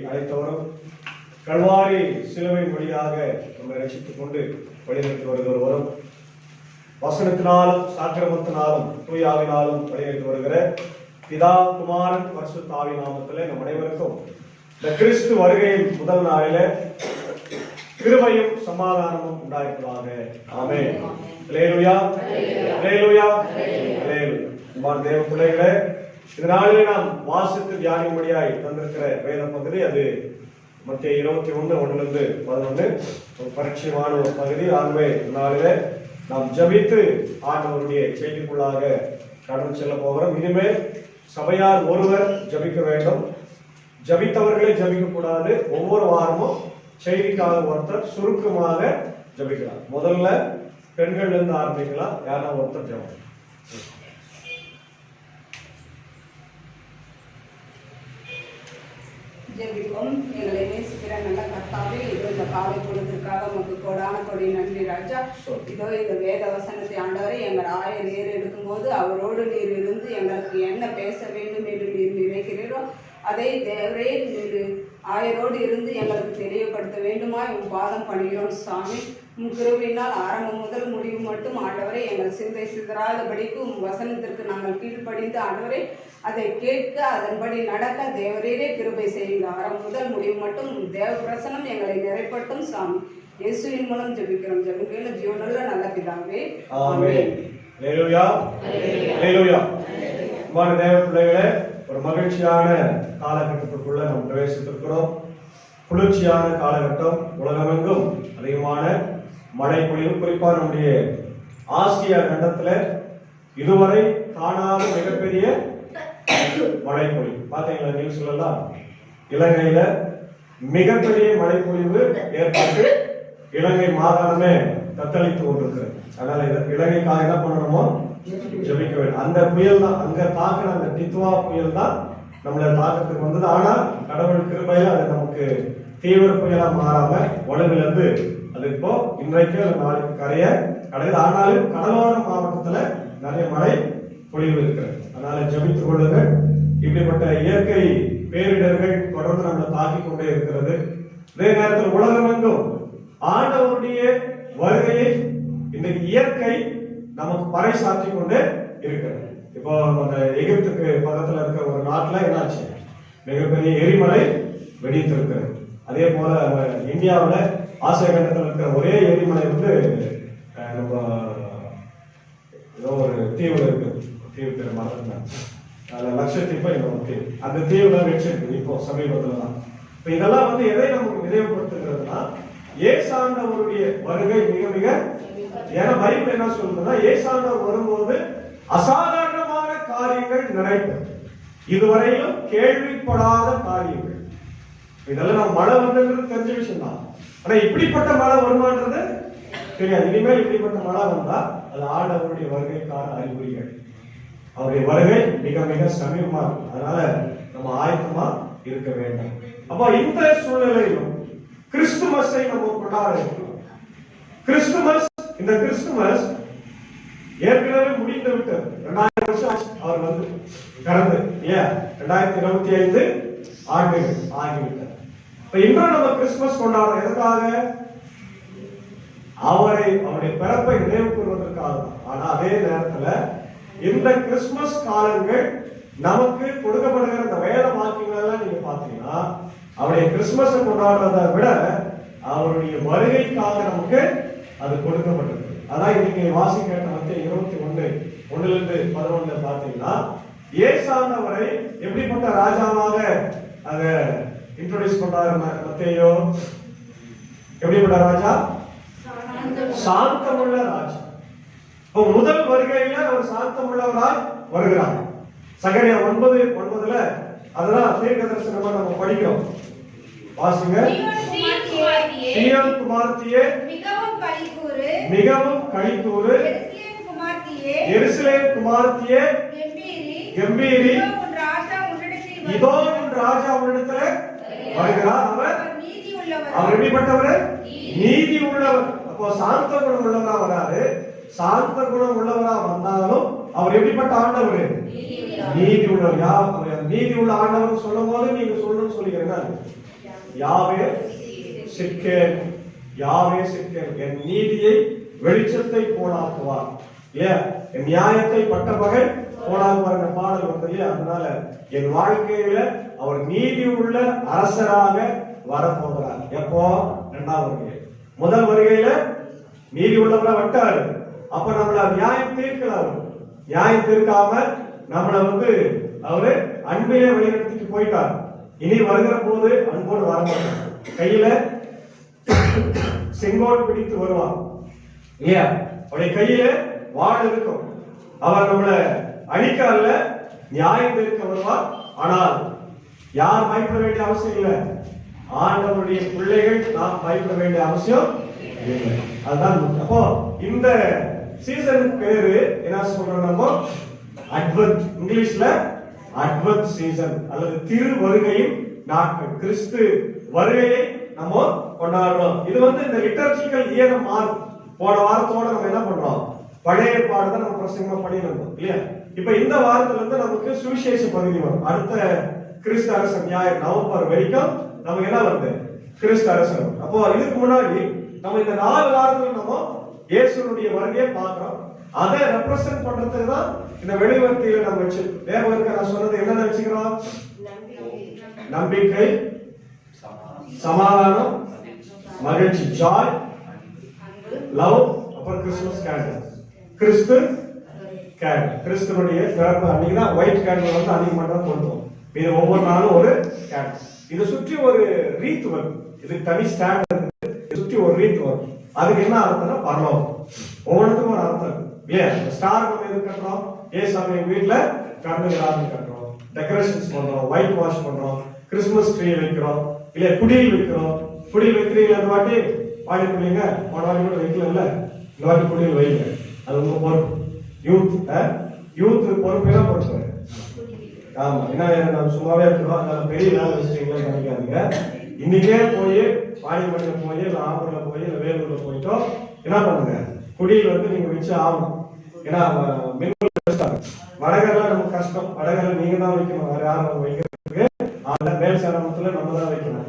அழைத்தவரும் கல்வாரி சிலுவையின் வழியாக நம்மை ரட்சித்துக் கொண்டு வழிநடத்தி வருகிறவரும் வசனத்தினாலும் சாக்கிரமத்தினாலும் தூயாவினாலும் வழிநடத்தி வருகிற பிதா குமாரன் பரிசுத்த ஆவி நாமத்திலே நம் அனைவருக்கும் இந்த கிறிஸ்து வருகையின் முதல் நாளிலே கிருபையும் சமாதானமும் உண்டாயிருப்பதாக. ஆமென். அல்லேலூயா, அல்லேலூயா, அல்லேலூயா. அன்பான தேவ பிள்ளைகளே, இந்த நாளிலே நாம் வாசித்து தியானிக்கும்படியாய் தந்திருக்கிற வேத பகுதி அது மத்திய 21:1-11 ஒரு பரிச்சயமான ஒரு பகுதி. ஆகவே நாளிலே நாம் ஜபித்து ஆண்டவருடைய செய்திக்குள்ளாக கடந்து செல்ல போகிறோம். இனிமேல் சபையார் ஒருவர் ஜபிக்க வேண்டும், ஜபித்தவர்களே ஜபிக்க கூடாது. ஒவ்வொரு வாரமும் செய்திக்காக ஒருத்தர் சுருக்கமாக ஜபிக்கலாம். முதல்ல பெண்கள் இருந்து ஆரம்பிக்கலாம். யாரா ஒருத்தர் ஜபம். ஜெபிப்போம். எங்களை நேசிக்கிற நல்ல கர்த்தாவே, இதோ இந்த காலை பொழுதுக்காக உமக்கு கோடான கொடி நன்றி ராஜா. இதோ இந்த வேத வசனத்தை ஆண்டவரை எங்கள் ஆயர் ஏறெடுக்கும் போது அவரோடு நீர் இருந்து எங்களுக்கு என்ன பேச வேண்டும் என்று நீர் நினைக்கிறீரோ அதை தேவரே நீர் ஆயரோடு இருந்து எங்களுக்கு தெரியப்படுத்த வேண்டுமா உன் பாதம் பணிகிறோம் சாமி. உன் கிருபையினால் ஆரம்பம் முதல் முடிவு மட்டும் ஆண்டவரை எங்கள் சிந்தை சிதறாதபடிக்கு உன் வசனத்திற்கு நாங்கள் கீழ்ப்படிந்து ஆண்டவரை அதை கேட்க அதன்படி நடக்க தேவரீரே கிருபை செய்யுங்க. ஆரம்பம் முதல் முடிவு மட்டும் தேவ பிரசனம் எங்களை நிறைப்பட்டும் சாமி. இயேசுவின் மூலம் ஜெபிக்கிறோம். ஜெபிக்கிற ஜீவனுள்ள நல்ல பிதாவே, ஆமென். அல்லேலூயா, அல்லேலூயா. அன்பான தேவ பிள்ளைகளே, ஒரு மகிழ்ச்சியான காலகட்டத்துக்குள்ள நாம் பிரவேசித்திருக்கிறோம். குளிர்ச்சியான காலகட்டம். உலகமெங்கும் அதிகமான மழை பொழிவு. குறிப்பா நம்முடைய ஆசிய கண்டத்துல இதுவரை காணாத மிகப்பெரிய மழை பொழிவு. பாத்தீங்களா நியூஸ்ல எல்லாம்? இலங்கையில மிகப்பெரிய மழை பொழிவு ஏற்பட்டு இலங்கை மாகாணமே தத்தளித்து கொண்டிருக்கிறது. அதனால இலங்கைக்காக என்ன பண்ணணுமோ ஜெபிக்க வேண்டும். அந்த புயல் தான் அங்க தாக்குற அந்த டித்வா புயல் தான் நம்மளை தாக்கத்துக்கு வந்தது. ஆனா கடவுள் கிருபையில அது நமக்கு தீவிர புயலா மாறாம வலுவிலிருந்து அது இப்போ இன்றைக்கு நாளைக்கு கரைய கிடையாது. ஆனாலும் கடலோர மாவட்டத்துல நிறைய மழை பொழிவு இருக்கிறது. அதனால ஜெபித்துக் கொள்ளுங்கள். இப்படிப்பட்ட இயற்கை பேரிடர்கள் தொடர்ந்து நம்மளை தாக்கிக் கொண்டே இருக்கிறது. அதே நேரத்தில் உலகமெங்கும் ஆண்டவருடைய வருகையை இன்னைக்கு இயற்கை நமக்கு பறைசாற்றி கொண்டு இருக்கிறது. இப்போ அந்த எகிப்துக்கு பக்கத்துல இருக்கிற ஒரு நாட்டுல என்னாச்சு, மிகப்பெரிய எரிமலை வெடித்து இருக்கிறது. அதே போல இந்தியாவில் ஆசிய கண்டத்தில் இருக்கிற ஒரே எரிமலை வந்து நம்ம ஏதோ ஒரு தீவுல இருக்கு. தீவு பேர் மறந்துட்டாங்க. லட்சத்தீவு இன்னொரு தீவு. அந்த தீவுல வச்சிருக்கு இப்போ சமீபத்துல தான். இப்ப இதெல்லாம் வந்து எதை நமக்கு நினைவுபடுத்துகிறதுனா ஏசாண்டவருடைய வருகை மிக மிக, ஏன்னா பைபிள் என்ன சொல்லுதுன்னா ஏசாண்டவர் வரும்போது அசாதாரணமான காரியங்கள் நடைபெறும், இதுவரையிலும் கேள்விப்படாத காரியங்கள். இதெல்லாம் நம்ம மழை வந்தது தெரிஞ்ச விஷயம் தான். ஆனா இப்படிப்பட்ட மழை வருமானது தெரியாது. இனிமேல் இப்படிப்பட்ட மழை வந்தா அது ஆண்டவருடைய வருகைக்கான அறிகுறிகள். அவருடைய வருகை மிக மிக சமீபமா இருக்கும். அதனால நம்ம ஆயத்தமா இருக்க வேண்டும். அப்ப இந்த சூழ்நிலையிலும் கிறிஸ்துமஸை நம்ம கொண்டாட இருக்கிறோம். கிறிஸ்துமஸ், இந்த கிறிஸ்துமஸ் ஏற்கனவே முடிந்து விட்டது. 2000 வருஷம் அவர் வந்து கடந்து 2025 ஆண்டுகள் ஆகிவிட்டது. இப்ப இன்றும் நம்ம கிறிஸ்துமஸ் கொண்டாடுறோம். எதற்காக? அவருடைய பிறப்பை நினைவு கூறுவதற்காக. ஆனா அதே நேரத்துல இந்த கிறிஸ்துமஸ் காலங்கள் நமக்கு கொடுக்கப்படுகிற இந்த வேத வாக்கியங்கள் எல்லாம் நீங்க பாத்தீங்கன்னா அவருடைய கிறிஸ்துமஸ் கொண்டாடுறதை விட அவருடைய வருகைக்காக நமக்கு அது கொடுக்கப்பட்டிருக்கு. அதான் இன்னைக்கு வாசி கேட்ட மத்திய 21:1-11 பாத்தீங்கன்னா ஏசாண்டவரை எப்படிப்பட்ட ராஜாவாக அத இன்ட்ரோடியூஸ் பண்றாரு மத்தேயோ. எப்படிப்பட்ட ராஜா? சாந்தமுள்ள ராஜா. இப்போ முதல் வருகையில அவர் சாந்தமுள்ளவராய் வருகிறார். சகரியா 9:9 அதெல்லாம் தீர்க்க தரிசனமா நம்ம படிக்கிறோம். வாசிங்க. சீயோன் குமாரத்தியே மிகவும் களிகூரு, எருசலேம் குமாரத்தியே கம்பீரி, இதோ உன் ராஜா உன்னிடத்துல வருகிறார். அவர் எப்படிப்பட்டவர்? நீதி உள்ளவர். அப்போ சாந்த குணம் உள்ளவரா வராரு. சாந்த குணம் உள்ளவரா வந்தாலும் அவர் எப்படிப்பட்ட ஆண்டவர்? நீதி உள்ளவர். யார் நீதி உள்ள ஆண்டவர் சொல்லும் போது நீங்க சொல்லணும்னு சொல்லிக்கிறேன். யாவே சிக்கேன், யாவே சிக்கேன், என் நீதியை வெளிச்சத்தை போலாக்குவார் இல்லையா, என் நியாயத்தை பட்ட மகன் போலாக்குவார் என்ற பாடல் வந்து இல்லையா. அதனால என் வாழ்க்கையில அவர் நீதி உள்ள அரசராக வரப்போகிறார். எப்போ? இரண்டாவது வருகை. முதல் வருகையில நீதி உள்ளவரை வட்டாரு, அப்ப நம்மள நியாயம் தீர்க்கிறாரு. நியாயம் தீர்க்காம நம்மளை வந்து அவரு அன்பிலே வழிநடத்திட்டு போயிட்டார். இனி வருகிற போது அன்போடு வரமாட்டார், கையில செங்கோல் பிடித்து வருவார் இல்லையா. அவருடைய கையில வாள் இருக்கும். அவர் நம்மளை அழிக்க அல்ல, நியாயம் தீர்க்க வருவார். ஆனால் யார் பயப்பட வேண்டிய அவசியம் இல்லை, ஆண்டவருடைய பிள்ளைகள் நாம் பயப்பட வேண்டிய அவசியம் இல்லை. அதுதான் முக்கியம். அப்போ இந்த சீசனுக்கு பேரு என்ன சொல்றோம் நம்ம? அட்வென்ட். இங்கிலீஷ்ல அட்வென்ட் சீசன் அல்லது திரு வருகையின் நாட்கள், கிறிஸ்து வருகையை நம்ம கொண்டாடுறோம். இது வந்து இந்த லிட்டர்ஜிக்கல் இயர் மாறும். போன வாரத்தோட நம்ம என்ன பண்றோம்? பழைய ஏற்பாடு தான் நம்ம பிரசங்கமா பண்ணிருந்தோம் இல்லையா. இப்ப இந்த வாரத்துல இருந்து நமக்கு சுவிசேஷ பகுதி வரும். அடுத்த கிறிஸ்து அரசன் ஞாயிறு நவம்பர் வரைக்கும் நமக்கு என்ன வருது? கிறிஸ்து அரசன். அப்போ இதுக்கு முன்னாடி நம்ம இந்த 4 வாரத்துல நம்ம இயேசுனுடைய வருகையை பார்க்கிறோம். அதை ரெப்ரசென்ட் பண்றதுக்கு தான் இந்த வெளிவர்த்தியில நம்ம வச்சு தேவருக்கு நான் சொன்னது என்ன வச்சுக்கிறோம்? நம்பிக்கை, சமாதானம், மகிழ்ச்சி, ஜாய், லவ், அப்புறம் கிறிஸ்துமஸ் கேண்டல், கிறிஸ்து கேண்டல். கிறிஸ்துவனுடைய பிறப்பு அன்னைக்கு தான் ஒயிட் கேண்டல் வந்து அன்னைக்கு மட்டும் தான் கொடுத்தோம். இது ஒவ்வொரு நாளும் ஒரு கேண்டல். இதை சுற்றி ஒரு ரீத் வரும். இதுக்கு தனி ஸ்டாண்ட் இருக்கு. சுற்றி ஒரு ரீத் வரும். அதுக்கு என்ன அர்த்தம்னா பரலோகம். ஒவ்வொன்றுக்கும் ஒரு அர்த்தம் இருக்கு இல்லையா. ஸ்டார் நம்ம எது கட்டுறோம்? ஏசாமி வீட்டுல கண்ணுகளாக கட்டுறோம், டெக்கரேஷன்ஸ் பண்றோம், ஒயிட் வாஷ் பண்றோம், கிறிஸ்துமஸ் ட்ரீ வைக்கிறோம் இல்லையா, குடியில் வைக்கிறோம். குடியில் வைக்கிறீங்க அந்த வாட்டி வாடி குடிங்க, போன வாட்டி கூட வைக்கல இல்ல, இந்த வாட்டி குடியில் வைங்க. அது உங்க பொறுப்பு. யூத் பொறுப்பு எல்லாம் பொறுப்பு. ஆமா, என்ன நம்ம சும்மாவே இருக்கிறோம், அதனால பெரிய வேலை வச்சுட்டீங்களா நினைக்காதீங்க. இன்னைக்கே போய் பாடிமணியில போய் இல்ல ஆம்பூர்ல போய் இல்ல வேலூர்ல போயிட்டோம் என்ன பண்ணுங்க, குடியில் வந்து நீங்க வச்சு ஆகணும். ஏன்னா வடகரெல்லாம் நமக்கு கஷ்டம். வடகரை நீங்க தான் வைக்கணும், வேற யாரும் வைக்கிறதுக்கு. ஆனா மேல் சேலமத்துல நம்ம தான் வைக்கணும்.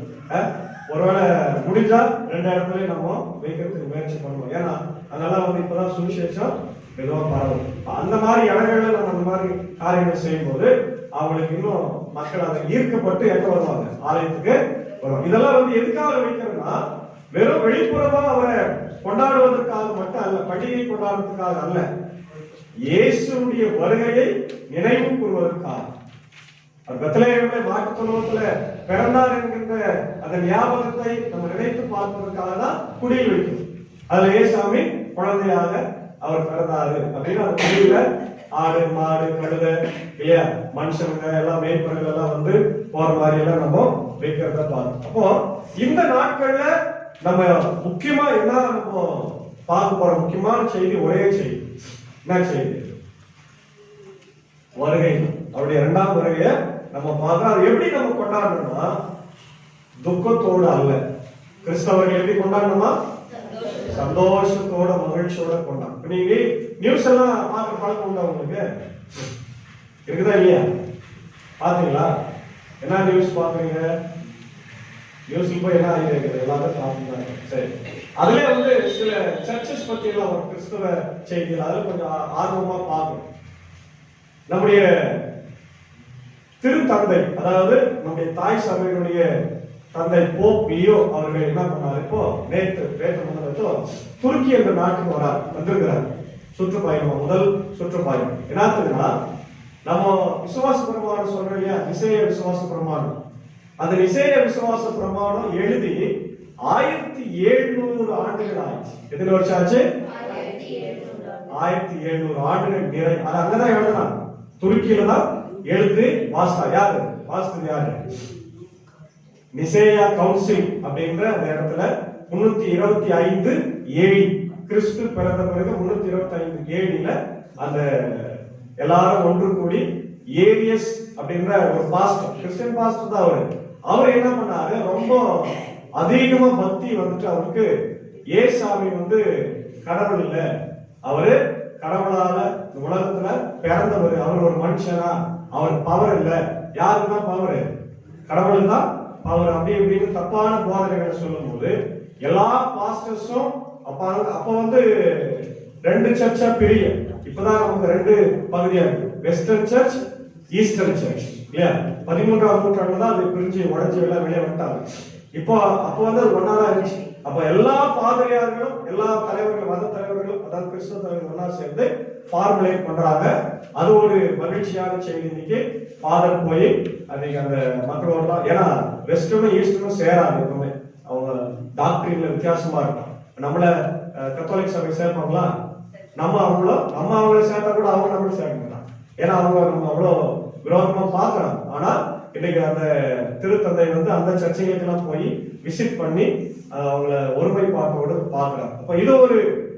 ஒருவேளை முடிஞ்சா 2 இடத்துல நம்ம வைக்கிறதுக்கு முயற்சி பண்ணுவோம். ஏன்னா அதனால வந்து இப்பதான் சுவிசேஷம் மெதுவா பரவும். அந்த மாதிரி இடங்கள்ல நம்ம அந்த மாதிரி காரியங்கள் செய்யும் போது அவங்களுக்கு இன்னும் மக்கள் அதை ஈர்க்கப்பட்டு எங்க வருவாங்க? ஆலயத்துக்கு வருவாங்க. இதெல்லாம் வந்து எதுக்காக வைக்கிறதுனா வெறும் வெளிப்புறமா அவரை கொண்டாடுவதற்காக மட்டும் அல்ல, பண்டிகை கொண்டாடுறதுக்காக அல்ல, இயேசுடைய வருகையை நினைவு கூறுவதற்காக. பெத்லகேமிலே மாட்டுத் தொழுவத்துல பிறந்தார் என்கின்ற அந்த ஞாபகத்தை நம்ம நினைத்து பார்ப்பதற்காக தான் குடியில் வைக்கும். அதுல ஏசாமி குழந்தையாக அவர் பிறந்தாரு அப்படின்னு அந்த குடியில ஆடு மாடு கழுதை இல்லையா மனுஷங்க எல்லாம் மேய்ப்பர்கள் எல்லாம் வந்து போற மாதிரி எல்லாம் நம்ம வைக்கிறத பார்க்கணும். அப்போ இந்த நாட்கள்ல நம்ம முக்கியமா என்ன நம்ம பார்க்க போற முக்கியமான செய்தி ஒரே செய்தி. என்ன செய்தி? வருகை. அவருடைய 2ஆம் வருகையை நம்ம பார்க்கிறோம். அது எப்படி நம்ம கொண்டாடணும்னா துக்கத்தோடு அல்ல. கிறிஸ்தவர்கள் எப்படி கொண்டாடணுமா? சந்தோஷத்தோட மகிழ்ச்சியோட கொண்டாடும். நீங்க நியூஸ் எல்லாம் பார்க்குற பழக்கம் உண்டா உங்களுக்கு? இருக்குதா இல்லையா? பாத்தீங்களா? என்ன நியூஸ் பாக்குறீங்க? நியூஸ்ல போய் என்ன ஆகிருக்கு எல்லாரும் பாத்துட்டாங்க. சரி, அதுல வந்து சில சர்ச்சஸ் பத்தி எல்லாம் ஒரு கிறிஸ்தவ செய்திகள் அதுல கொஞ்சம் ஆர்வமா பார்க்கணும். நம்முடைய திருத்தந்தை, அதாவது நம்முடைய தாய் சபையினுடைய தந்தை போப் லியோ அவர்கள் என்ன பண்ணாரு? இப்போ நேற்று முன்னதோ துருக்கி என்ற நாட்டுக்கு வந்திருக்கிறார் சுற்றுப்பயணம், முதல் சுற்றுப்பயணம். என்னத்துக்குன்னா நம்ம விசுவாச பிரமாணம் சொல்றோம் இல்லையா, நிசேய விசுவாச பிரமாணம். அந்த நிசேய விசுவாச பிரமாணம் எழுதி 1700 ஆண்டுகள் ஆயிடுச்சு. எத்தனை வருஷம் ஆச்சு? 1700 ஆண்டுகள் நிறை. அது அங்கதான் எழுதுனாங்க, துருக்கியில தான் எழுதி வாசா. யாரு வாசித்தது? யாரு? நிசேயா கவுன்சில் அப்படிங்கிற அந்த இடத்துல 325 ஏடி, கிறிஸ்து பிறந்த பிறகு 325 ஏடில அந்த எல்லாரும் ஒன்று கூடி ஏரியஸ் அப்படிங்கிற ஒரு பாஸ்டர், கிறிஸ்டியன் பாஸ்டர் தான் அவர் என்ன பண்ணாரு? ரொம்ப அதிகமா பக்தி வந்துட்டு அவருக்கு ஏசாமி வந்து கடவுள் இல்ல, அவரு கடவுளால உலகத்துல பிறந்தவர், அவர் ஒரு மனுஷனா, அவர் பவர் இல்ல. யாருக்குதான் பவர்? கடவுள் தான் அவர் அப்படி இப்படின்னு தப்பான போதனைகளை சொல்லும் போது எல்லா பாஸ்டர்ஸும் அப்ப வந்து 2 சர்ச்சா பிரிய. இப்பதான் நமக்கு 2 பகுதியா இருக்கு, வெஸ்டர்ன் சர்ச், ஈஸ்டர்ன் சர்ச் இல்லையா? 13ஆம் நூற்றாண்டுல தான் அது பிரிஞ்சு உடஞ்சி எல்லாம் வெளியே வந்துட்டாங்க. அப்போ வந்து அது ஒன்னா தான் இருந்துச்சு. அப்ப எல்லா பாதிரியார்களும் எல்லா தலைவர்களும் மத தலைவர்களும் அதாவது கிறிஸ்தவ தலைவர்கள் ஒன்னா சேர்ந்து ஃபார்முலேட் பண்றாங்க. அது ஒரு மகிழ்ச்சியான செய்தி. இன்னைக்கு ஃபாதர் போய் அன்னைக்கு அந்த மக்களோட, ஏன்னா வெஸ்டர்னும் ஈஸ்டர்னும் சேராது எப்பவுமே, அவங்க டாக்டரின்ல வித்தியாசமா இருக்கும். நம்மள கத்தோலிக் சபை சேர்ப்பாங்களா, நம்ம அவங்கள சேர்த்தா கூட அவங்க நம்மள சேர்க்க மாட்டாங்க. ஏன்னா அவங்க நம்ம அவ்வளோ விரோதமா பார்க்கணும். ஆனா இன்னைக்கு அந்த திருத்தந்தை வந்து அந்த சர்ச்சைகளுக்கு எல்லாம் போய் விசிட் பண்ணி அவங்கள ஒருமைப்பாட்டோடு பார்க்கிறாங்க. அப்ப இது ஒரு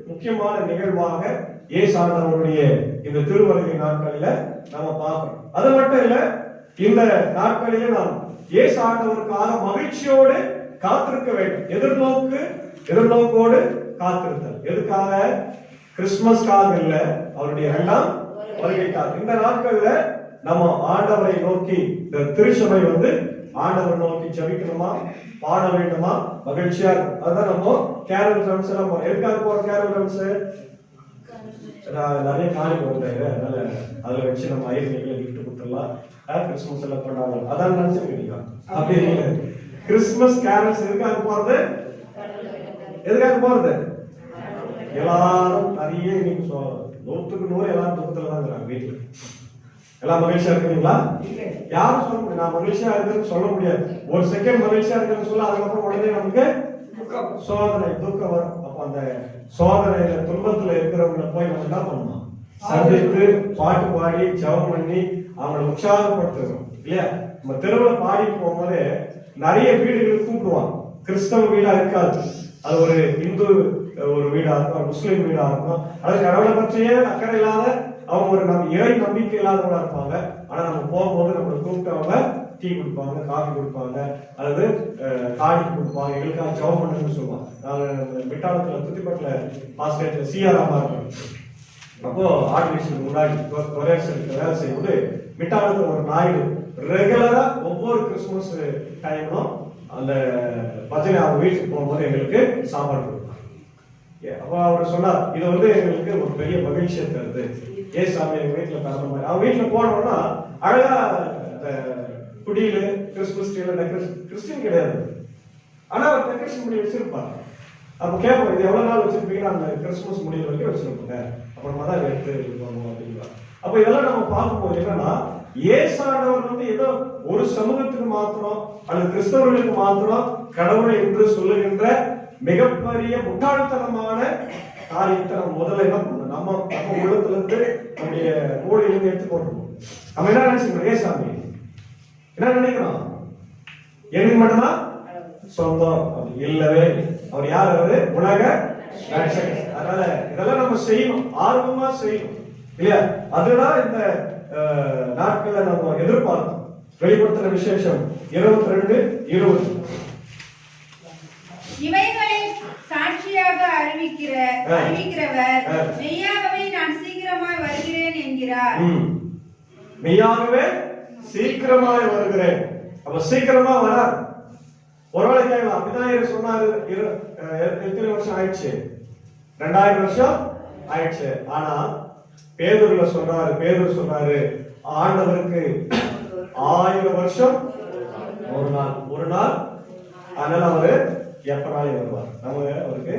முக்கியமான நிகழ்வாக இயேசு ஆண்டவருடைய இந்த திருவருகை நாட்களில நாம பார்க்கிறோம். அது மட்டும் இல்ல, இந்த நாட்களில நாம் இயேசு ஆண்டவருக்காக மகிழ்ச்சியோடு காத்திருக்க வேண்டும். எதிர்நோக்கோடு காத்திருத்தல். எதுக்காக? கிறிஸ்துமஸ்க்காக இல்ல, அவருடைய 2ஆம் வருகைக்காக. இந்த நாட்கள்ல நம்ம ஆண்டவரை நோக்கி, இந்த திருச்சபை வந்து ஆண்டவரை நோக்கி ஜெபிக்கணுமா, பாட வேண்டுமா, மகிழ்ச்சியா இருக்கும். அதுதான் நம்ம கேரல் ட்ரம்ஸ் எல்லாம் போறோம். எதுக்காக போறோம் கேரல் ட்ரம்ஸ்? நிறைய காணிக்கை வந்தாங்க, அதனால அதுல வச்சு நம்ம ஐயர்களை கிஃப்ட் கொடுத்துடலாம், கிறிஸ்துமஸ் எல்லாம் கொண்டாடலாம், அதான் நினைச்சிருக்கீங்க. அப்படி இல்லை. கிறிஸ்துமஸ் கேரல்ஸ் எதுக்காக போறது? எல்லாரும் நிறைய இன்னைக்கு 100க்கு 100 எல்லாரும் துக்கத்துல தான் இருக்கிறாங்க. வீட்டுல எல்லாம் மகிழ்ச்சியா இருக்கிறீங்களா? யாரும் சொல்ல முடியும் நான் மகிழ்ச்சியா இருக்குன்னு சொல்ல முடியாது. ஒரு செகண்ட் மகிழ்ச்சியா இருக்குன்னு சொல்ல, அதுக்கப்புறம் உடனே நமக்கு சோதனை, துக்கம் வரும். அப்ப அந்த சோதனையில, துன்பத்துல இருக்கிறவங்களை போய் நம்ம என்ன பண்ணணும்? சந்தித்து பாட்டு பாடி ஜெபம் பண்ணி அவங்களை உற்சாகப்படுத்துறோம் இல்லையா? நம்ம தெருவில் பாடிட்டு போகும்போது நிறைய வீடுகளுக்கு கூப்பிடுவாங்க. கிறிஸ்தவ வீடா இருக்காது, அது ஒரு இந்து ஒரு வீடா இருக்கும், முஸ்லீம் வீடா இருக்கும். அது கடவுளை பற்றியே அக்கறை இல்லாத, அவங்க ஒரு இறை நம்பிக்கை இல்லாதவங்களா இருப்பாங்க. ஆனா நம்ம போகும்போது நம்மளை கூப்பிட்டு அவங்க டீ கொடுப்பாங்க, காஃபி கொடுப்பாங்க, அல்லது காடி கொடுப்பாங்க, எங்களுக்காக ஜெபம் பண்ணுன்னு சொல்லுவாங்க. நான் மிட்டாளத்துல துத்திப்பட்டில பாஸ்டேட்ல சிஆராமா இருக்கேன். அப்போ ஆர்டிஃபிஷியல் முன்னாடி வேலை செய்யும்போது மிட்டாளத்துல ஒரு நாயுடு ரெகுலரா ஒவ்வொரு கிறிஸ்துமஸ் டைமும் அந்த பஜனை அவங்க வீட்டுக்கு போகும்போது எங்களுக்கு சாப்பாடு கொடுப்பாங்க. அப்போ அவர் சொன்னார், இது வந்து எங்களுக்கு ஒரு பெரிய மகிழ்ச்சியை தருது. ஏசாமி எங்க வீட்டுல பிறந்த மாதிரி. அவங்க வீட்டுல போனோம்னா அழகா குடியில கிறிஸ்துமஸ் ட்ரீல கிறிஸ்டின் கிடையாது, ஆனா அவர் டெக்கரேஷன் பண்ணி வச்சிருப்பாங்க. அப்ப கேட்போம், இது எவ்வளவு நாள் வச்சிருப்பீங்கன்னா, அந்த கிறிஸ்துமஸ் முடிவு வரைக்கும் வச்சிருப்பாங்க, அப்புறமா தான் எடுத்து போகணும் அப்படிங்களா. அப்ப இதெல்லாம் நம்ம பார்க்கும்போது என்னன்னா, ஏசாண்டவர் வந்து ஏதோ ஒரு சமூகத்துக்கு மாத்திரம் அல்லது கிறிஸ்தவர்களுக்கு மாத்திரம் கடவுளை என்று சொல்லுகின்ற மிகப்பெரிய முட்டாள்தனமான காரியத்தை நம்ம முதல்ல என்ன பண்ணணும்? நம்ம உள்ளத்துல இருந்து நம்முடைய மூளையிலிருந்து எடுத்து போட்டுருவோம். நம்ம என்ன நினைச்சுக்கணும்? ஏசாமி என்ன நினைக்கிறோம்? எனக்கு மட்டும்தான் சொந்தம். இல்லவே அவர் யார்? அவரு உலக ரட்சகர். அதனால இதெல்லாம் நம்ம செய்யணும், ஆர்வமா செய்யணும் இல்லையா? அதுதான் இந்த நாட்கள்ல நம்ம எதிர்பார்க்கணும். வெளிப்படுத்துற விசேஷம் 22:20. இவைகளை சாட்சியாக அறிவிக்கிறவர் மெய்யாகவே நான் சீக்கிரமாய் வருகிறேன் என்கிறார். மெய்யாகவே சீக்கிரமாய் வருகிறேன். அப்ப சீக்கிரமா வரார். ஒருவேளை கேட்கலாம், அப்படிதான் சொன்னாரு. எத்தனை வருஷம் ஆயிடுச்சு? 2000 வருஷம் ஆயிடுச்சு. ஆனா பேதுருல சொன்னாரு, பேதுரு சொன்னாரு, ஆண்டவருக்கு 1000 வருஷம் ஒரு நாள். அதனால அவரு எப்பனாலும் வருவார். நம்ம அவருக்கு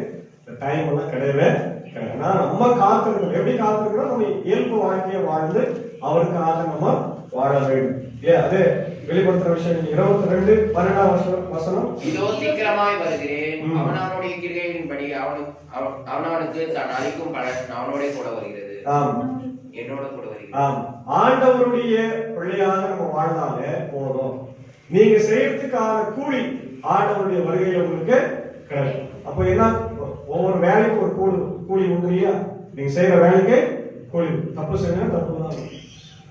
டைம் எல்லாம் கிடையவே கிடையாது. நம்ம காத்திருக்கணும். எப்படி காத்திருக்கணும்? நம்ம இயல்பு வாழ்க்கையை வாழ்ந்து அவருக்காக நம்ம வாழ வேண்டும். அது வெளிப்படுத்துற விஷயம் 22:12 வசனம். இதோ சீக்கிரமாய் வருகிறேன், அவனவனுடைய கிரியையின்படி அவனவனுக்கு தான் அளிக்கும் பலன் அவனோட கூட வருகிறது, என்னோட கூட வருகிறது. ஆண்டவருடைய பிள்ளையாக நம்ம வாழ்ந்தாலே போதும். நீங்க செய்யறதுக்கான கூலி ஆண்டவருடைய வருகையில உங்களுக்கு கிடைக்கும். அப்ப என்ன? ஒவ்வொரு வேலைக்கும் ஒரு கூலி உண்டு இல்லையா? நீங்க செய்யற வேலைக்கு கூலி. தப்பு செஞ்சா தப்பு தான்,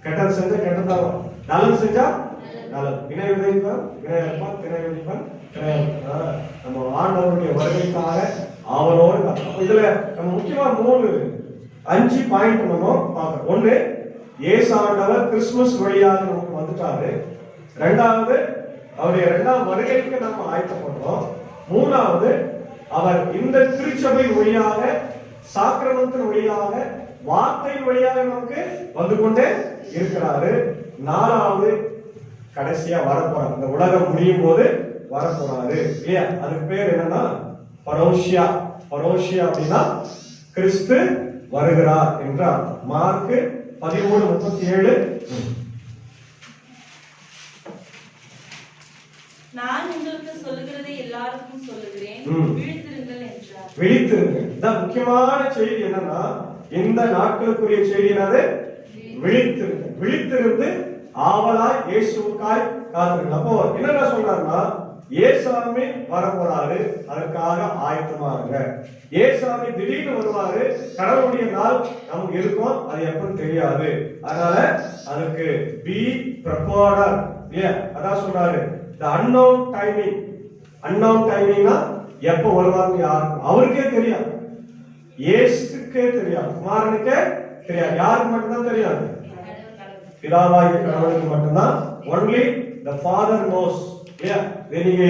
கெட்டது செஞ்சா கெட்டதான், நல்லது செஞ்சா நல்லது. வினை விதைப்பான் வினையப்பான், வினை விதைப்பான் வினையப்பான். நம்ம ஆண்டவருடைய வருகைக்காக அவரோடு. இதுல நம்ம முக்கியமா 5 பாயிண்ட் நம்ம பார்க்கணும். ஒண்ணு, இயேசு ஆண்டவர் கிறிஸ்துமஸ் வழியாக நமக்கு வந்துட்டாரு. 2வது, அவருடைய இரண்டாம் வருகைக்கு நாம் ஆயத்தப்படுறோம். மூணாவது, அவர் இந்த திருச்சபை வழியாக, சாக்கிரமத்தின் வழியாக, வார்த்தையின் வழியாக நமக்கு வந்து கொண்டே இருக்கிறாரு. நாலாவது, கடைசியா வரப்போறாரு. இந்த உலகம் முடியும் போது வரப்போறாரு இல்லையா? அதுக்கு பேர் என்னன்னா பரோஷியா. பரோஷியா அப்படின்னா கிறிஸ்து வருகிறார் என்றார். மார்க் 13:37. நான் உங்களுக்கு சொல்லுகிறதை எல்லாருக்கும் சொல்லுகிறேன், விழித்திருங்கள் என்றார். விழித்திருங்கள். இந்த முக்கியமான செய்தி என்னன்னா, இந்த நாட்களுக்குரிய செய்தி என்னது? விழித்திருங்க. விழித்திருந்து ஆவலாய் இயேசுவுக்காய் காத்திருங்க. அப்போ என்ன சொல்றாருன்னா, ஏசாமி வரப்போறாரு, அதற்காக ஆயத்தமா இருங்க. ஏசாமி திடீர்னு வருவாரு, கடவுளுடைய நாள் நமக்கு இருக்கும், அது எப்பன்னு தெரியாது. அதனால அதுக்கு பி ப்ரிப்பேர்டர். அதான் சொல்றாரு, the unknown timing. unknown timingனா எப்ப வருவாங்க யாருக்கும் அவருக்கே தெரியாது, இயேசுக்கே தெரியாது, குமாரனுக்கே தெரியாது. யாருக்கு மட்டும்தான் தெரியாது? பிதாவாகிய கடவுளுக்கு மட்டும்தான். only the father knows. நீங்க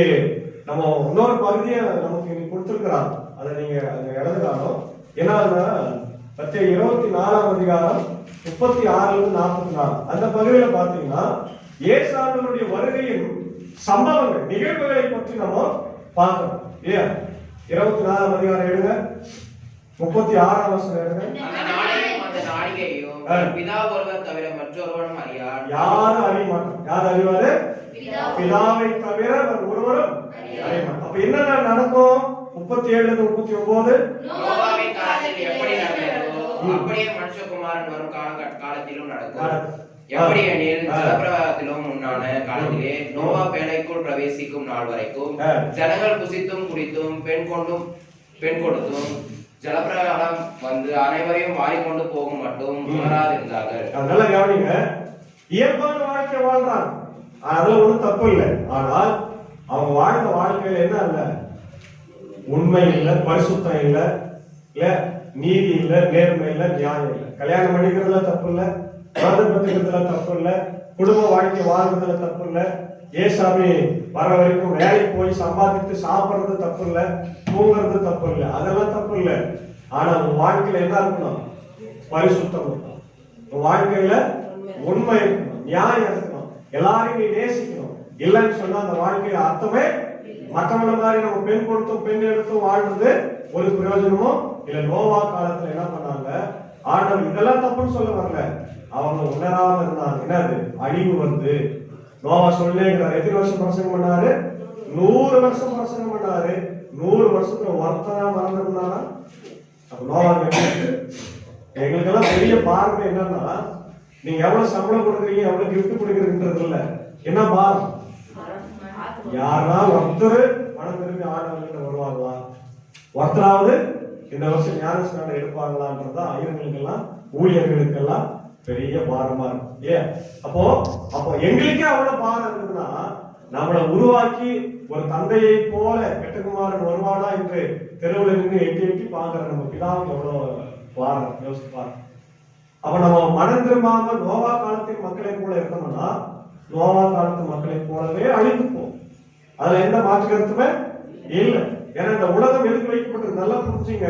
நம்ம இன்னொரு பகுதியை நமக்கு இன்னைக்கு கொடுத்திருக்கிறார், அதை நீங்க எழுதுறாலும் ஏன்னா 24ஆம் அதிகாரம் 36-44 அந்த பகுதியில பாத்தீங்கன்னா இயேசுவினுடைய வருகையின் சம்பவங்கள், நிகழ்வுகளை பற்றி நம்ம பார்க்கணும் இல்லையா? 24ஆம் அதிகாரம் எடுங்க, 36ஆம் வசனம் எடுங்க. பிதா ஒருவர் தவிர மற்றொருவரும் அறியார். யாரும் அறிய மாட்டார். யார் அறிவாரு? பிதாவை தவிர ஒருவரும் அறிய மாட்டார். அப்ப என்னென்ன நடக்கும்? 37-39. நோவாவின் காலத்தில் எப்படி நடந்ததோ அப்படியே மனுஷகுமாரன் வரும் காலத்திலும் நடக்கும். எப்படி எனில் ஜலப்பிரவாகத்திலும் முன்னான காலத்திலே நோவா பேழைக்குள் பிரவேசிக்கும் நாள் வரைக்கும் ஜனங்கள் புசித்தும் குடித்தும் பெண் கொடுத்தும் ஜலப்பிரவாகம் வந்து அனைவரையும் வாரிக்கொண்டு போகும் மட்டும் உணராதிருந்தார்கள். அதனால கவனிங்க, இயல்பான வாழ்க்கை வாழ்றாங்க, அதுல ஒண்ணும் தப்பு இல்லை. ஆனால் அவங்க வாழ்ந்த வாழ்க்கையில என்ன இல்ல? உண்மை இல்லை, பரிசுத்தம் இல்லை, நீதி இல்லை, நேர்மை இல்லை, நியாயம் இல்லை. கல்யாணம் பண்ணிக்கிறதுல தப்பு இல்லை, குழந்தை பெற்றுக்கிறதுல தப்பு இல்லை, குடும்ப வாழ்க்கை வாழ்றதுல தப்பு இல்லை, ஏசாமி வர வரைக்கும் வேலைக்கு போய் சம்பாதித்து சாப்பிடுறது தப்பு இல்லை, தூங்குறது தப்பு இல்லை, அதெல்லாம் தப்பு இல்லை. ஆனா உன் வாழ்க்கையில என்ன இருக்கணும்? பரிசுத்தம் இருக்கணும். உன் வாழ்க்கையில உண்மை இருக்கணும், நியாயம் இருக்கணும், எல்லாரையும் நீ நேசிக்கணும். இல்லைன்னு சொன்னா அந்த வாழ்க்கையில அர்த்தமே மற்றவங்கள மாதிரி நம்ம பெண் கொடுத்தும் பெண் எடுத்தும் வாழ்றது ஒரு பிரயோஜனமும் இல்ல. நோவா காலத்துல என்ன பண்ணாங்க? ஆண்டவர் இதெல்லாம் தப்புன்னு சொல்ல வரல, அவங்க உணராம இருந்தாங்க. என்னது? அழிவு வந்து நோவா சொல்லிக்கிறார். எத்தனை வருஷம் பிரசங்கம் பண்ணாரு? 100 வருஷம் பிரசங்கம் பண்ணாரு. 100 வருஷத்துல ஒருத்தனா மறந்துருந்தானா? அப்ப நோவா எங்களுக்கெல்லாம் பெரிய பார்வை என்னன்னா, நீங்க எவ்வளவு சம்பளம் கொடுக்குறீங்க, எவ்வளவு கிஃப்ட் கொடுக்குறீங்கன்றது இல்ல. என்ன பாரம்? யாரா ஒருத்தர் பணம் திரும்பி ஆண்டவர்கிட்ட வருவாங்களா? ஒருத்தராவது இந்த வருஷம் ஞானஸ்நானம் எடுப்பாங்களான்றதா ஐயர்களுக்கெல்லாம் ஊழியர்களுக்கெல்லாம் பெரிய பாரமா இருக்கும். ஏன் அப்போ எங்களுக்கே அவ்வளவு பாரம் இருக்குதுன்னா, நம்மளை உருவாக்கி ஒரு தந்தையை போல கெட்டகுமாரன் வருவானா என்று தெருவில் நின்று எட்டி எட்டி பாக்குற நம்ம பிதாவுக்கு எவ்வளவு பாரம் யோசிச்சு பாருங்க. அப்ப நம்ம மனம் திரும்பாம நோவா காலத்தின் மக்களை போல இருந்தோம்னா, நோவா காலத்து மக்களை போலவே அழிந்துப்போம். அதுல எந்த மாற்று கருத்துமே இல்லை. ஏன்னா இந்த உலகம் எதுக்கு வைக்கப்பட்டது? நல்லா புரிஞ்சுங்க,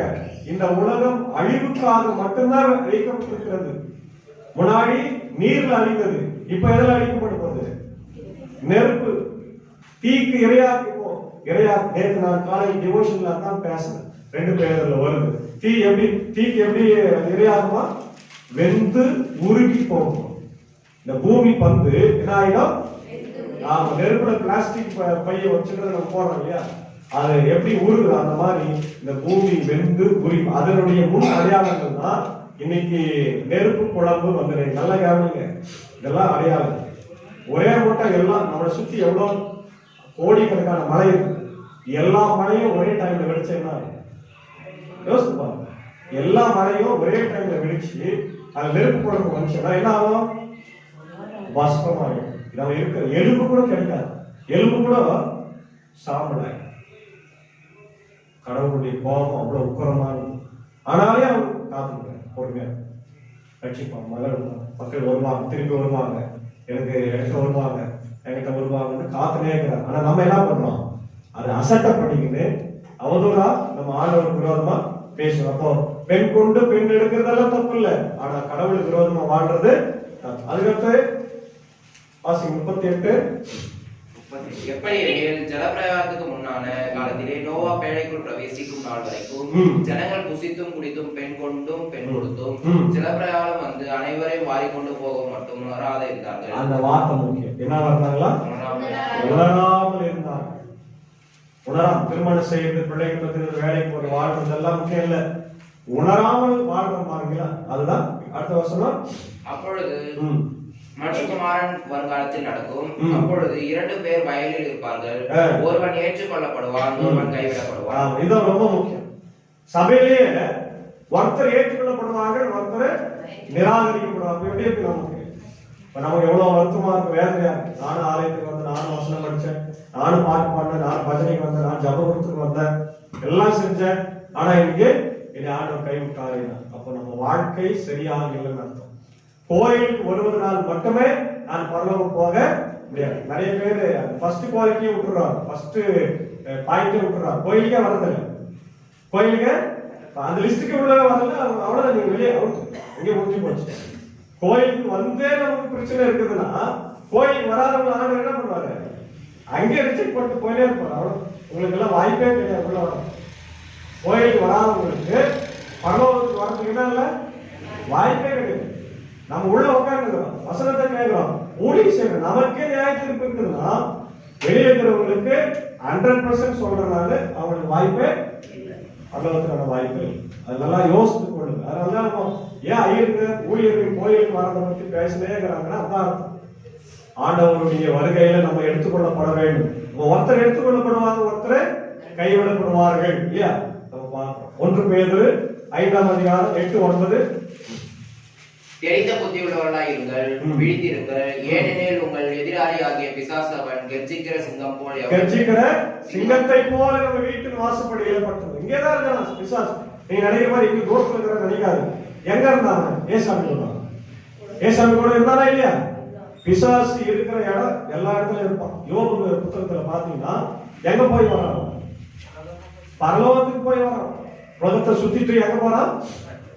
இந்த உலகம் அழிவுக்காக மட்டும்தான் வைக்கப்பட்டிருக்கிறது. முன்னாடி நீர்ல அழிந்தது, இப்ப எதுல அழிக்கப்படுவது? நெருப்பு, தீக்கு இரையாக்குவோம். நேற்று நான் காலை டிவோஷன்ல தான் பேசுறேன், 2 பேர்ல வருது. தீக்கு எப்படி இரையாகுமா? வெந்து உருகி போகும். இந்த பூமி பந்து என்ன ஆயிடும்? நெருப்புல பிளாஸ்டிக் பைய வச்சுட்டு நம்ம போறோம் இல்லையா, அது எப்படி உருகுது அந்த மாதிரி இந்த பூமி வெந்து உருகி, அதனுடைய முன் அடையாளங்கள் தான் இன்னைக்கு நெருப்பு குழம்பு வந்துடு. நல்லா கவனிங்க, இதெல்லாம் அடையாளம். ஒரே மூட்டை எல்லாம் நம்மளை சுத்தி எவ்வளவு கோடிக்கணக்கான மழை இருக்கு, எல்லா மழையும் ஒரே டைம்ல வெடிச்சா யோசிச்சு பாருங்க. எல்லா மழையும் ஒரே டைம்ல வெடிச்சு அது நெருப்பு குழம்பு வந்துச்சுன்னா என்ன ஆகும்? பஸ்பமாயிடும். நம்ம இருக்கிற எலும்பு கூட கிடைக்காது, எலும்பு கூட சாம்பலாய். கடவுளுடைய கோபம் அவ்வளவு உக்கரமானது. ஆனாலே அவர் காத்துக்கிறார், பொறுமையா ரட்சிப்பான். மக்கள் வருவாங்க, திருப்பி வருவாங்க, எனக்கு எடுக்க வருவாங்க, என்கிட்ட வருவாங்கன்னு காத்துனே இருக்கிறார். ஆனா நம்ம என்ன பண்றோம்? அதை அசட்டை பண்ணிக்கிட்டு அவதூறா நம்ம ஆண்டவருக்கு விரோதமா பேசுறோம். அப்போ பெண் கொண்டு பெண் எடுக்கிறதெல்லாம் தப்பு இல்லை, ஆனா கடவுளுக்கு விரோதமா வாழ்றது. அதுக்கடுத்து வாசிங்க 38. எப்படி எனில் ஜலப்பிரளயத்துக்கு முன்னான காலத்திலே நோவா பேழைக்குள் பிரவேசிக்கும் நாள் வரைக்கும் ஜனங்கள் புசித்தும் குடித்தும் பெண் கொண்டும் பெண் கொடுத்தும் ஜலப்பிரளயம் வந்து அனைவரையும் வாரிக்கொண்டு போக மட்டும் உணராத இருந்தார்கள். அந்த வார்த்தை முக்கியம். என்ன வார்த்தாங்களா? உணராமல் இருந்தாங்க. உணராம திருமணம் செய்யறது, பிள்ளைகளுக்கு வேலைக்கு போற வாழ்றது எல்லாம் முக்கியம் இல்ல, உணராமல் வாழ்ற மாதிரிங்களா? அதுதான் அடுத்த வசனம். அப்பொழுது மனுஷகுமாரன் வருங்காலத்தில் நடக்கும். அப்பொழுது 2 பேர் வயலில் இருப்பார்கள், ஒருவன் ஏற்றுக்கொள்ளப்படுவான், ஒருவன் கைவிடப்படுவான். இதுதான் ரொம்ப முக்கியம். சபையிலேயே ஒருத்தர் ஏற்றுக்கொள்ளப்படுவார்கள், ஒருத்தர் நிராகரிக்கப்படுவாங்க. எப்படி இருக்கு நமக்கு? இப்ப நமக்கு எவ்வளவு வருத்தமா இருக்கு, வேதனையா இருக்கு. நானும் ஆலயத்துக்கு வந்து, நானும் வசனம் படிச்சேன், நானும் பாட்டு பாடினேன், நானும் பஜனைக்கு வந்தேன், நான் ஜபகுருத்துக்கு வந்தேன், எல்லாம் செஞ்சேன். ஆனா இன்னைக்கு என்னை ஆண்டவர் கைவிட்டாரு. அப்ப நம்ம வாழ்க்கை சரியாக இல்லைன்னு அர்த்தம். கோயிலுக்கு வருவதனால் மட்டுமே நான் பரலோகம் போக முடியாது. நிறைய பேர் ஃபர்ஸ்ட் குவாலிட்டியை விட்டுறாங்க, ஃபர்ஸ்ட் பாயிண்டே விட்டுறாங்க, கோயிலுக்கே வரதில்லை. கோயிலுக்கு அந்த லிஸ்டுக்கு உள்ள வரல, அவ்வளவுதான், நீங்க வெளியே எங்கே முடிஞ்சு போச்சு. கோயிலுக்கு வந்தே நமக்கு பிரச்சனை இருக்குதுன்னா கோயிலுக்கு வராதவங்க ஆண்டவர் என்ன பண்ணுவாரு? அங்கே ரிஜெக்ட் பண்ணிட்டு போயிட்டே இருப்பாரு. அவ்வளவு உங்களுக்கு எல்லாம் வாய்ப்பே கிடையாது உள்ள வர. கோயிலுக்கு வராதவங்களுக்கு பரலோகத்துக்கு வரதுக்கு என்ன இல்லை, வாய்ப்பே கிடையாது. நம்ம உள்ள உட்காந்துக்கிறோம், வசனத்தை கேட்கிறோம், ஊழியம் செய்யறோம், நமக்கே நியாய தீர்ப்பு இருக்குதுன்னா வெளியே இருக்கிறவங்களுக்கு 100% சொல்றதுனால அவங்களுக்கு வாய்ப்பே பரலோகத்துக்கான வாய்ப்பு. அதெல்லாம் யோசித்து கொள்ளுங்க. அதனால நம்ம ஏன் ஐயருக்கு ஊழியர்கள் கோயிலுக்கு வரதை பற்றி பேசவே இருக்கிறாங்கன்னா அதான் அர்த்தம். ஆண்டவருடைய வருகையில நம்ம எடுத்துக்கொள்ளப்பட வேண்டும். ஒருத்தர் எடுத்துக்கொள்ளப்படுவாங்க, ஒருத்தர் கைவிடப்படுவார்கள் இல்லையா? நம்ம பார்க்கிறோம். 1 பேதுரு 5ஆம் அதிகாரம் 8, 9. தெரிந்த புத்தி உள்ளவர்களாய் இருங்கள், விழித்திருங்கள், ஏனெனில் உங்கள் எதிராளி ஆகிய பிசாசவன் கர்ஜிக்கிற சிங்கம் போல், கர்ஜிக்கிற சிங்கத்தை போல நம்ம வீட்டில் வாசப்படி ஏற்பட்டது. இங்கேதான் இருக்கான் பிசாசு. நீங்க நினைக்கிற மாதிரி இங்க தூரத்துல இருக்கிற நினைக்காது. எங்க இருந்தாங்க? ஏசாமி இருந்தாங்க. ஏசாமி கூட இருந்தாரா இல்லையா? பிசாசு இருக்கிற இடம் எல்லா இடத்துலயும் இருப்பான். யோபு புத்தகத்துல பாத்தீங்கன்னா எங்க போய் வரான்? பரலோகத்துக்கு போய் வரான். உலகத்தை சுத்திட்டு எங்க போறான்?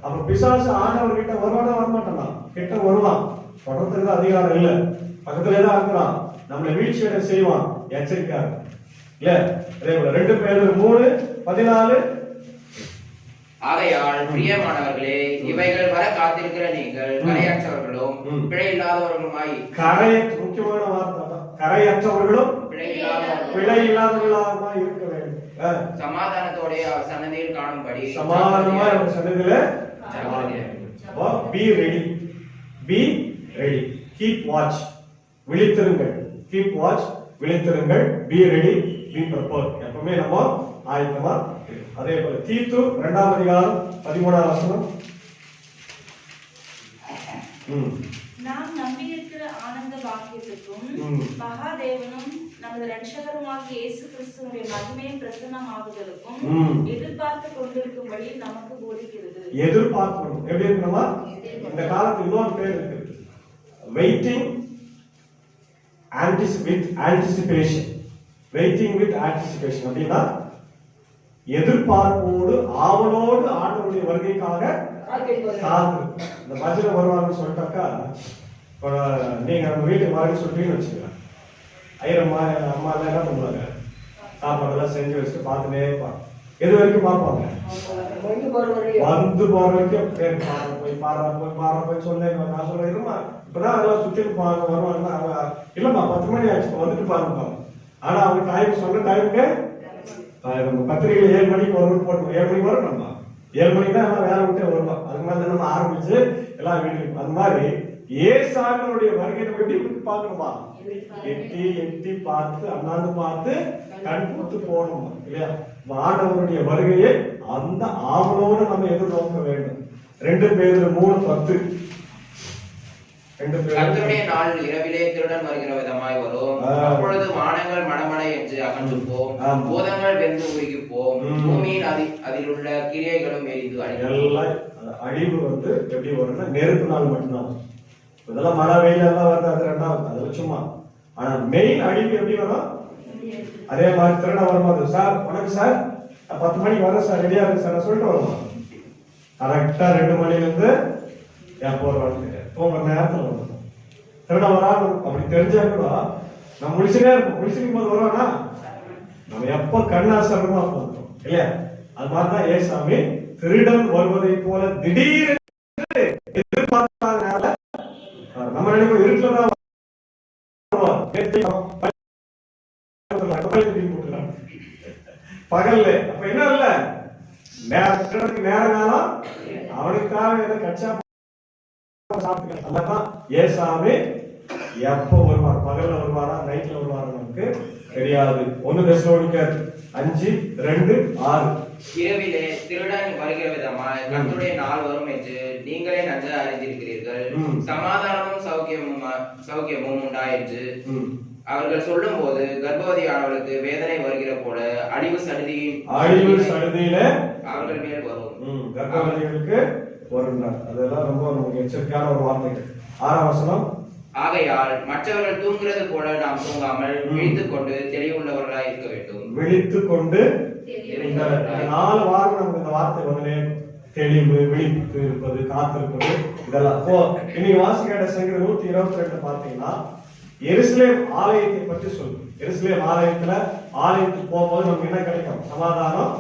அப்ப பிசாசு ஆண்டவர் கிட்ட வருவானா வரமாட்டானா? கிட்ட வருவான். தொடர்றதுக்கு அதிகாரம் இல்ல, பக்கத்துல தான் இருக்கிறான். நம்மளை வீழ்ச்சியடை செய்வான். எச்சரிக்காரு இல்ல. 2 பேதுரு 3:14. ஆகையால் பிரியமானவர்களே, இவைகள் வர காத்திருக்கிற நீங்கள் கரையற்றவர்களும் பிழை இல்லாதவர்களுமாய். முக்கியமான வார்த்தை தான். கரையற்றவர்களும் பிழை இல்லாதவர்களாக இருக்க வேண்டும். சமாதானத்தோட அவர் சன்னதியில் காணும்படி சமாதானமா அவர் சன்னதியில be ready, be ready, keep watch, விழித்திருங்கள், keep watch, விழித்திருங்கள், be ready, be prepared. எப்பவுமே நம்ம ஆயத்தமா. அதே போல தீத்து 2ஆம் அதிகாரம் 13ஆம் வசனம். நாம் நம்பியிருக்கிற ஆனந்த பாக்கியத்துக்கும் மகாதேவனும் நமது ரட்சகருமாகிய இயேசு கிறிஸ்துவின் மகிமையின் பிரசன்னமாகுதலுக்கும் எதிர்பார்த்து கொண்டிருக்கும்படி நமக்கு போதிக்கிறது. எதிர்பார்க்கணும். எப்படி இருக்கணுமா? இந்த காலத்துல இன்னொரு பேர் இருக்கு, waiting with anticipation. Waiting with anticipation அப்படின்னா எதிர்பார்ப்போடு ஆவலோடு ஆண்டவருடைய வருகைக்காக காத்திருக்கு. இந்த பஜனை வருவாங்கன்னு சொல்லிட்டாக்கா, நீங்க நம்ம வீட்டுக்கு வரேன்னு சொல்றீங்கன்னு வச்சுக்கோங்க, ஐயரம்மா அம்மா எல்லாம் என்ன பண்ணுவாங்க? சாப்பாடெல்லாம் செஞ்சு வச்சுட்டு பார்த்துட்டே இருப்பாங்க. எது வரைக்கும் பார்ப்பாங்க? வந்து போற வரைக்கும் போய் பாடுற போய் சொன்னேன். நான் சொல்றேன், இருமா இப்பதான் அதெல்லாம் சுத்திட்டு வருவாங்க. அவங்க இல்லம்மா 10 மணி ஆச்சு வந்துட்டு பாருங்க. ஆனா அவங்க டைம் சொன்ன டைமுக்கு பத்திரிகையில 7 மணிக்கு வரும்னு போட்டோம். 7 மணிக்கு வரும். நம்ம 7 மணிக்கு தான் எல்லாம் வேலை விட்டே வருவோம். அதுக்கு மேல நம்ம ஆரம்பிச்சு எல்லாம் வீட்டுக்கு. அது மாதிரி ஏசாமியுடைய வருகை நம்ம எப்படி பார்க்கணுமா? எட்டி பார்த்து அண்ணாந்து பார்த்து கண் கொடுத்து போகணுமா இல்லையா? ஆண்டவருடைய வருகையை அந்த ஆவலோடு நம்ம எதிர்நோக்க வேண்டும். 2 பேதுரு 3:10. கர்த்தருடைய நாள் இரவிலே திருடன் வருகிற விதமாய் வரும். அப்பொழுது வானங்கள் மடமடை என்று அகன்று போம், பூதங்கள் வெந்து உருகி போம், பூமியின் அதில் உள்ள கிரியைகளும் எரிந்து அழிவு. அழிவு வந்து எப்படி வரும்னா நெருப்பு நாள் மட்டும்தான். இதெல்லாம் மழை வெயில் எல்லாம் வருது, அது 2வது. அது சும்மா ஆனா மெயின் அழிவு எப்படி வரும்? அதே மாதிரி திருடன் வரும்போது, சார் வணக்கம் சார், 10 மணிக்கு வரேன் சார், ரெடியா இருக்கு சார் சொல்லிட்டு வருவான். கரெக்டா 2 மணில இருந்து எப்போ வருவான்னு தூங்குற நேரத்துல வரும். திருடன் வரான்னு அப்படி தெரிஞ்சா கூட நம்ம முடிச்சுட்டே இருப்போம். முடிச்சுக்கும் போது வருவானா நம்ம எப்ப கண்ணாசரமா போகிறோம் இல்லையா? அது மாதிரிதான் ஏசாமி திருடன் வருவதை போல திடீர் எதிர்பார்க்காதனால நம்ம நினைக்கும் இருக்குலதான் பகல்ல. அப்ப என்ன இல்ல நேர காலம் அவனுக்காக கச்சா சாப்பிட்டு ஏசாமி எப்ப வருவார், பகல்ல வருவாரா நைட்ல வருவாரா நமக்கு தெரியாது. 1 தெசலோனிக்கர் 5:2-6 இரவிலே திருடன் வருகிற விதமாய் கர்த்தருடைய நாள் வரும் என்று நீங்களே நன்றாக அறிந்திருக்கிறீர்கள். சமாதானமும் சௌக்கியமும் உண்டாயிற்று. அவர்கள் சொல்லும் போது கர்ப்பவதியானவர்களுக்கு வேதனை வருகிற போல அழிவு சடுதியில அவர்கள் மேல் வரும். கர்ப்பவதிகளுக்கு வரும். அதெல்லாம் ரொம்ப நமக்கு எச்சரிக்கையான ஒரு வார்த்தைகள். 6ஆம் வசனம், ஆகையால் மற்றவர்கள் தூங்குறது போல நாம் தூங்காமல் விழித்துக் கொண்டு தெளிவுள்ளவர்களாய் இருக்க வேண்டும். விழித்துக் கொண்டு, இந்த 4 வாரம் நமக்கு இந்த வார்த்தை வந்து தெளிவு, விழித்து இருப்பது, காத்திருப்பது, இதெல்லாம். இன்னைக்கு வாசிக்கிற சங்கீதம் 122 பாத்தீங்கன்னா எருசலேம் ஆலயத்தை பற்றி சொல்லு. எருசலேம் ஆலயத்துக்கு போகும்போது நமக்கு என்ன கிடைக்கும்? சமாதானம்,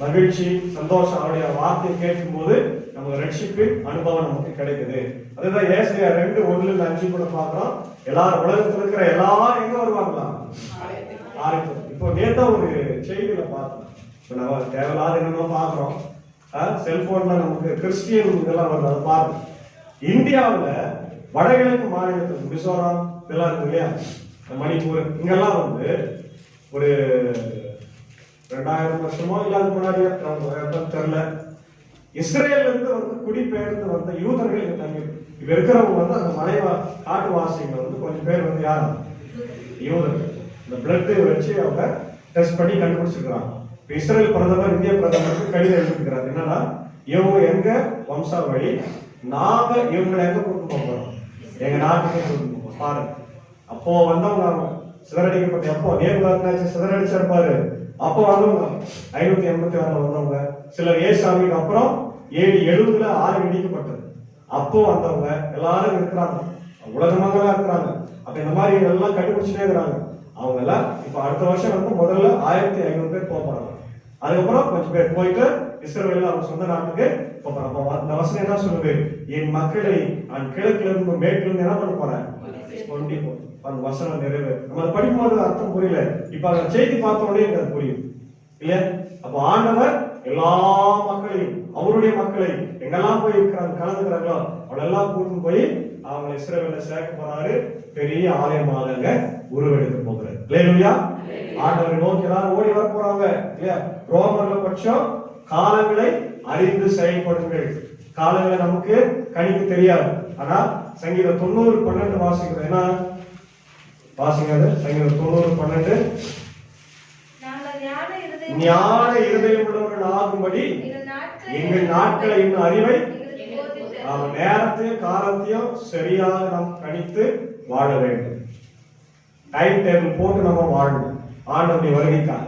மகிழ்ச்சி, சந்தோஷம். அவருடைய வார்த்தையை கேட்கும் போது நமக்கு ரட்சிப்பின் அனுபவம் நமக்கு கிடைக்குது. அதுதான் ஏசாயா 2:1-5 கூட பாக்குறோம். எல்லாரும் உலகத்துல இருக்கிற எல்லாரும் எங்க வருவாங்களா? ஆலயத்துக்கு. இப்போ நேத்தா ஒரு செய்தியில பார்த்தோம். இப்ப நம்ம தேவையில்லாத என்னமோ பாக்குறோம். செல்போன்ல நமக்கு கிறிஸ்டியன் இதெல்லாம் வருது, அதை பாருங்க. இந்தியாவுல வடகிழக்கு மாநிலத்தில் மிசோரம் இதெல்லாம் இருக்கு இல்லையா, மணிப்பூர், இங்கெல்லாம் வந்து ஒரு 2000 வருஷமோ இல்லாத முன்னாடி தெரியல, இஸ்ரேல்ல இருந்து வந்து குடிபெயர்ந்து வந்த யூதர்கள் தங்கி இப்ப இருக்கிறவங்க வந்து அந்த காட்டுவாசிகள் வந்து கொஞ்சம் பேர் வந்து யாரும் யூதர்கள். இந்த பிளட் வச்சு அவங்க டெஸ்ட் பண்ணி கண்டுபிடிச்சிருக்கிறாங்க. இஸ்ரேல் பிரதமர் இந்திய பிரதமருக்கு கடிதம் எழுதிருக்கிறார். என்னன்னா, இவங்க எங்க வம்சாவழி, நாம இவங்களை எங்க கூட்டு போறோம், எங்க நாட்டுக்கு கூட்டு போறோம் பாருங்க. அப்போ வந்தவங்க அவங்க சிதறடிக்கப்பட்ட, எப்போ நேர்காட்சி சிதறடிச்சிருப்பாரு, அப்போ வந்தவங்க 586 வந்தவங்க. சிலர் ஏசாமிக்கு அப்புறம் 770 ஆறு இடிக்கப்பட்டது, அப்போ வந்தவங்க எல்லாரும் இருக்கிறாங்க, உலக மக்களா இருக்கிறாங்க. அப்ப இந்த மாதிரி எல்லாம் கண்டுபிடிச்சுட்டே இருக்கிறாங்க. அவங்க எல்லாம் இப்ப அடுத்த வருஷம் வந்து முதல்ல 1500 பேர் போறாங்க. அதுக்கப்புறம் கொஞ்சம் பேர் போயிட்டு இஸ்ரவேல்ல அவங்க சொந்த நாட்டுக்கு போறாங்க. அந்த வசனம் என்ன சொல்லுது? என் மக்களை நான் கிழக்குல இருந்து மேற்குல இருந்து என்ன பண்ண போறேன், கொண்டு போறேன். அந்த வசனம் நிறைவேறு. நம்ம அதை படிக்கும்போது அர்த்தம் புரியல, இப்ப அந்த செய்தி பார்த்த உடனே எனக்கு அது புரியும் இல்லையா? அப்ப ஆண்டவர் எல்லா மக்களையும், அவருடைய மக்களை எங்கெல்லாம் போய் இருக்கிறாங்க கலந்துக்கிறாங்களோ அவளெல்லாம் கூட்டிட்டு போய் அவங்க இஸ்ரவேல்ல சேர்க்க போறாரு. பெரிய ஆலயமாக உருவெடுக்க போகிறார். அல்லேலூயா. ஆண்டவரை நோக்கி எல்லாரும் ஓடி வர போறாங்க இல்லையா? ரோமர்ல பட்சம் காலங்களை அறிந்து செயல்படுங்கள். காலங்களை நமக்கு கணிக்க தெரியாது. ஆனா சங்கீதம் 90:12 வாசிக்கிறது. என்ன வாசிக்கிறது? சங்கீதம் 90:12, ஞான இருதயம் உள்ளவர்கள் ஆகும்படி எங்கள் நாட்களை இன்னும் அறிவை நேரத்தையும் காலத்தையும் சரியாக நாம் கணித்து வாழ வேண்டும். டைம் டேபிள் போட்டு நம்ம வாழணும். ஆண்டவருடைய வருகைக்காக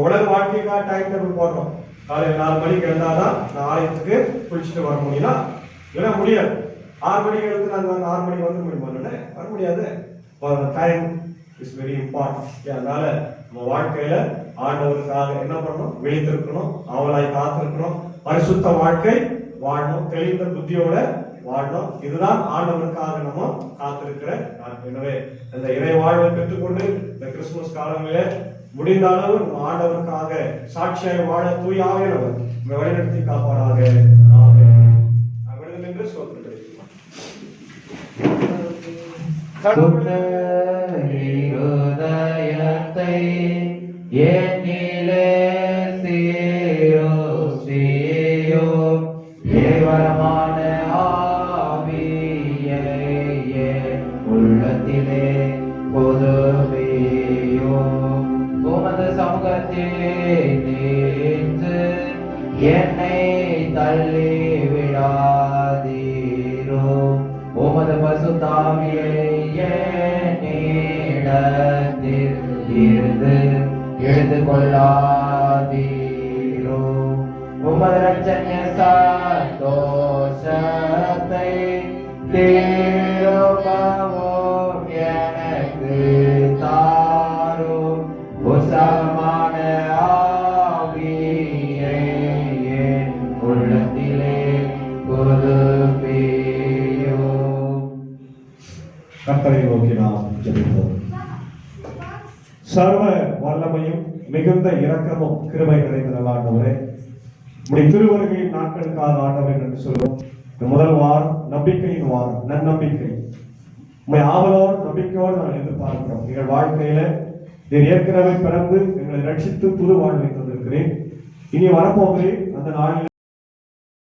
உலக வாழ்க்கைக்காக டைம் டேபிள் போடுறோம். காலையில் 4 மணிக்கு எழுந்தாதான் நான் ஆலயத்துக்கு குளிச்சுட்டு வர முடியுமா? இல்ல முடியாது. 6 மணிக்கு எழுந்து நாங்க 6 மணிக்கு வந்து முடியுமா? வர முடியாது. Time is very important. அதனால நம்ம வாழ்க்கையில ஆண்டவருக்காக என்ன பண்ணணும்? விழித்திருக்கணும், அவளாய் காத்திருக்கணும், பரிசுத்த வாழ்க்கை வாழணும், தெளிந்த புத்தியோட வாழணும். இதுதான் ஆண்டவருக்காக நம்ம காத்திருக்கிற நாட்கள். எனவே இந்த இறை வாழ்வை பெற்றுக்கொண்டு இந்த கிறிஸ்துமஸ் காலங்களிலே முடிந்த அளவு நம்ம ஆண்டவருக்காக சாட்சியாக வாழ தூய ஆவியானவர் நம்ம வழிநடத்தி காப்பாராக. விடுதல் என்று சொல்கிறேன். என்னிலே சீரோ சீயோ தேவரமான ஆவியை உள்ளத்திலே பொதுவையோ உமது சமூகத்தில் நின்று என்னை தள்ளி விடாதீரோ. உமது பசுத்தாவியை என்னை உள்ளத்தில் இருந்து எடுத்து கொள்ளாதீரோ. உமது இரட்சணிய சந்தோஷத்தை திரும்பவும் எனக்கு தாரும். உற்சாகமான ஆவியை என் உள்ளத்திலே புதுப்பியும். கர்த்தரை நோக்கி நாம் ஜெபிப்போம். சர்வ வல்லமையும் மிகுந்த இரக்கமும் கிருபை நிறைந்த நல்ல ஆண்டவரே, உம்முடைய திருவருகையின் நாட்களுக்காக ஆண்டவரே என்று சொல்வோம். இந்த முதல் வாரம் நம்பிக்கையின் வாரம், நன்னம்பிக்கை. உம்மை ஆவலோடு நம்பிக்கையோடு நாங்கள் எதிர்பார்க்கிறோம். எங்கள் வாழ்க்கையில நீர் ஏற்கனவே பிறந்து எங்களை ரட்சித்து புது வாழ்வை தந்திருக்கிறேன். இனி வரப்போகிறேன் அந்த நாளில்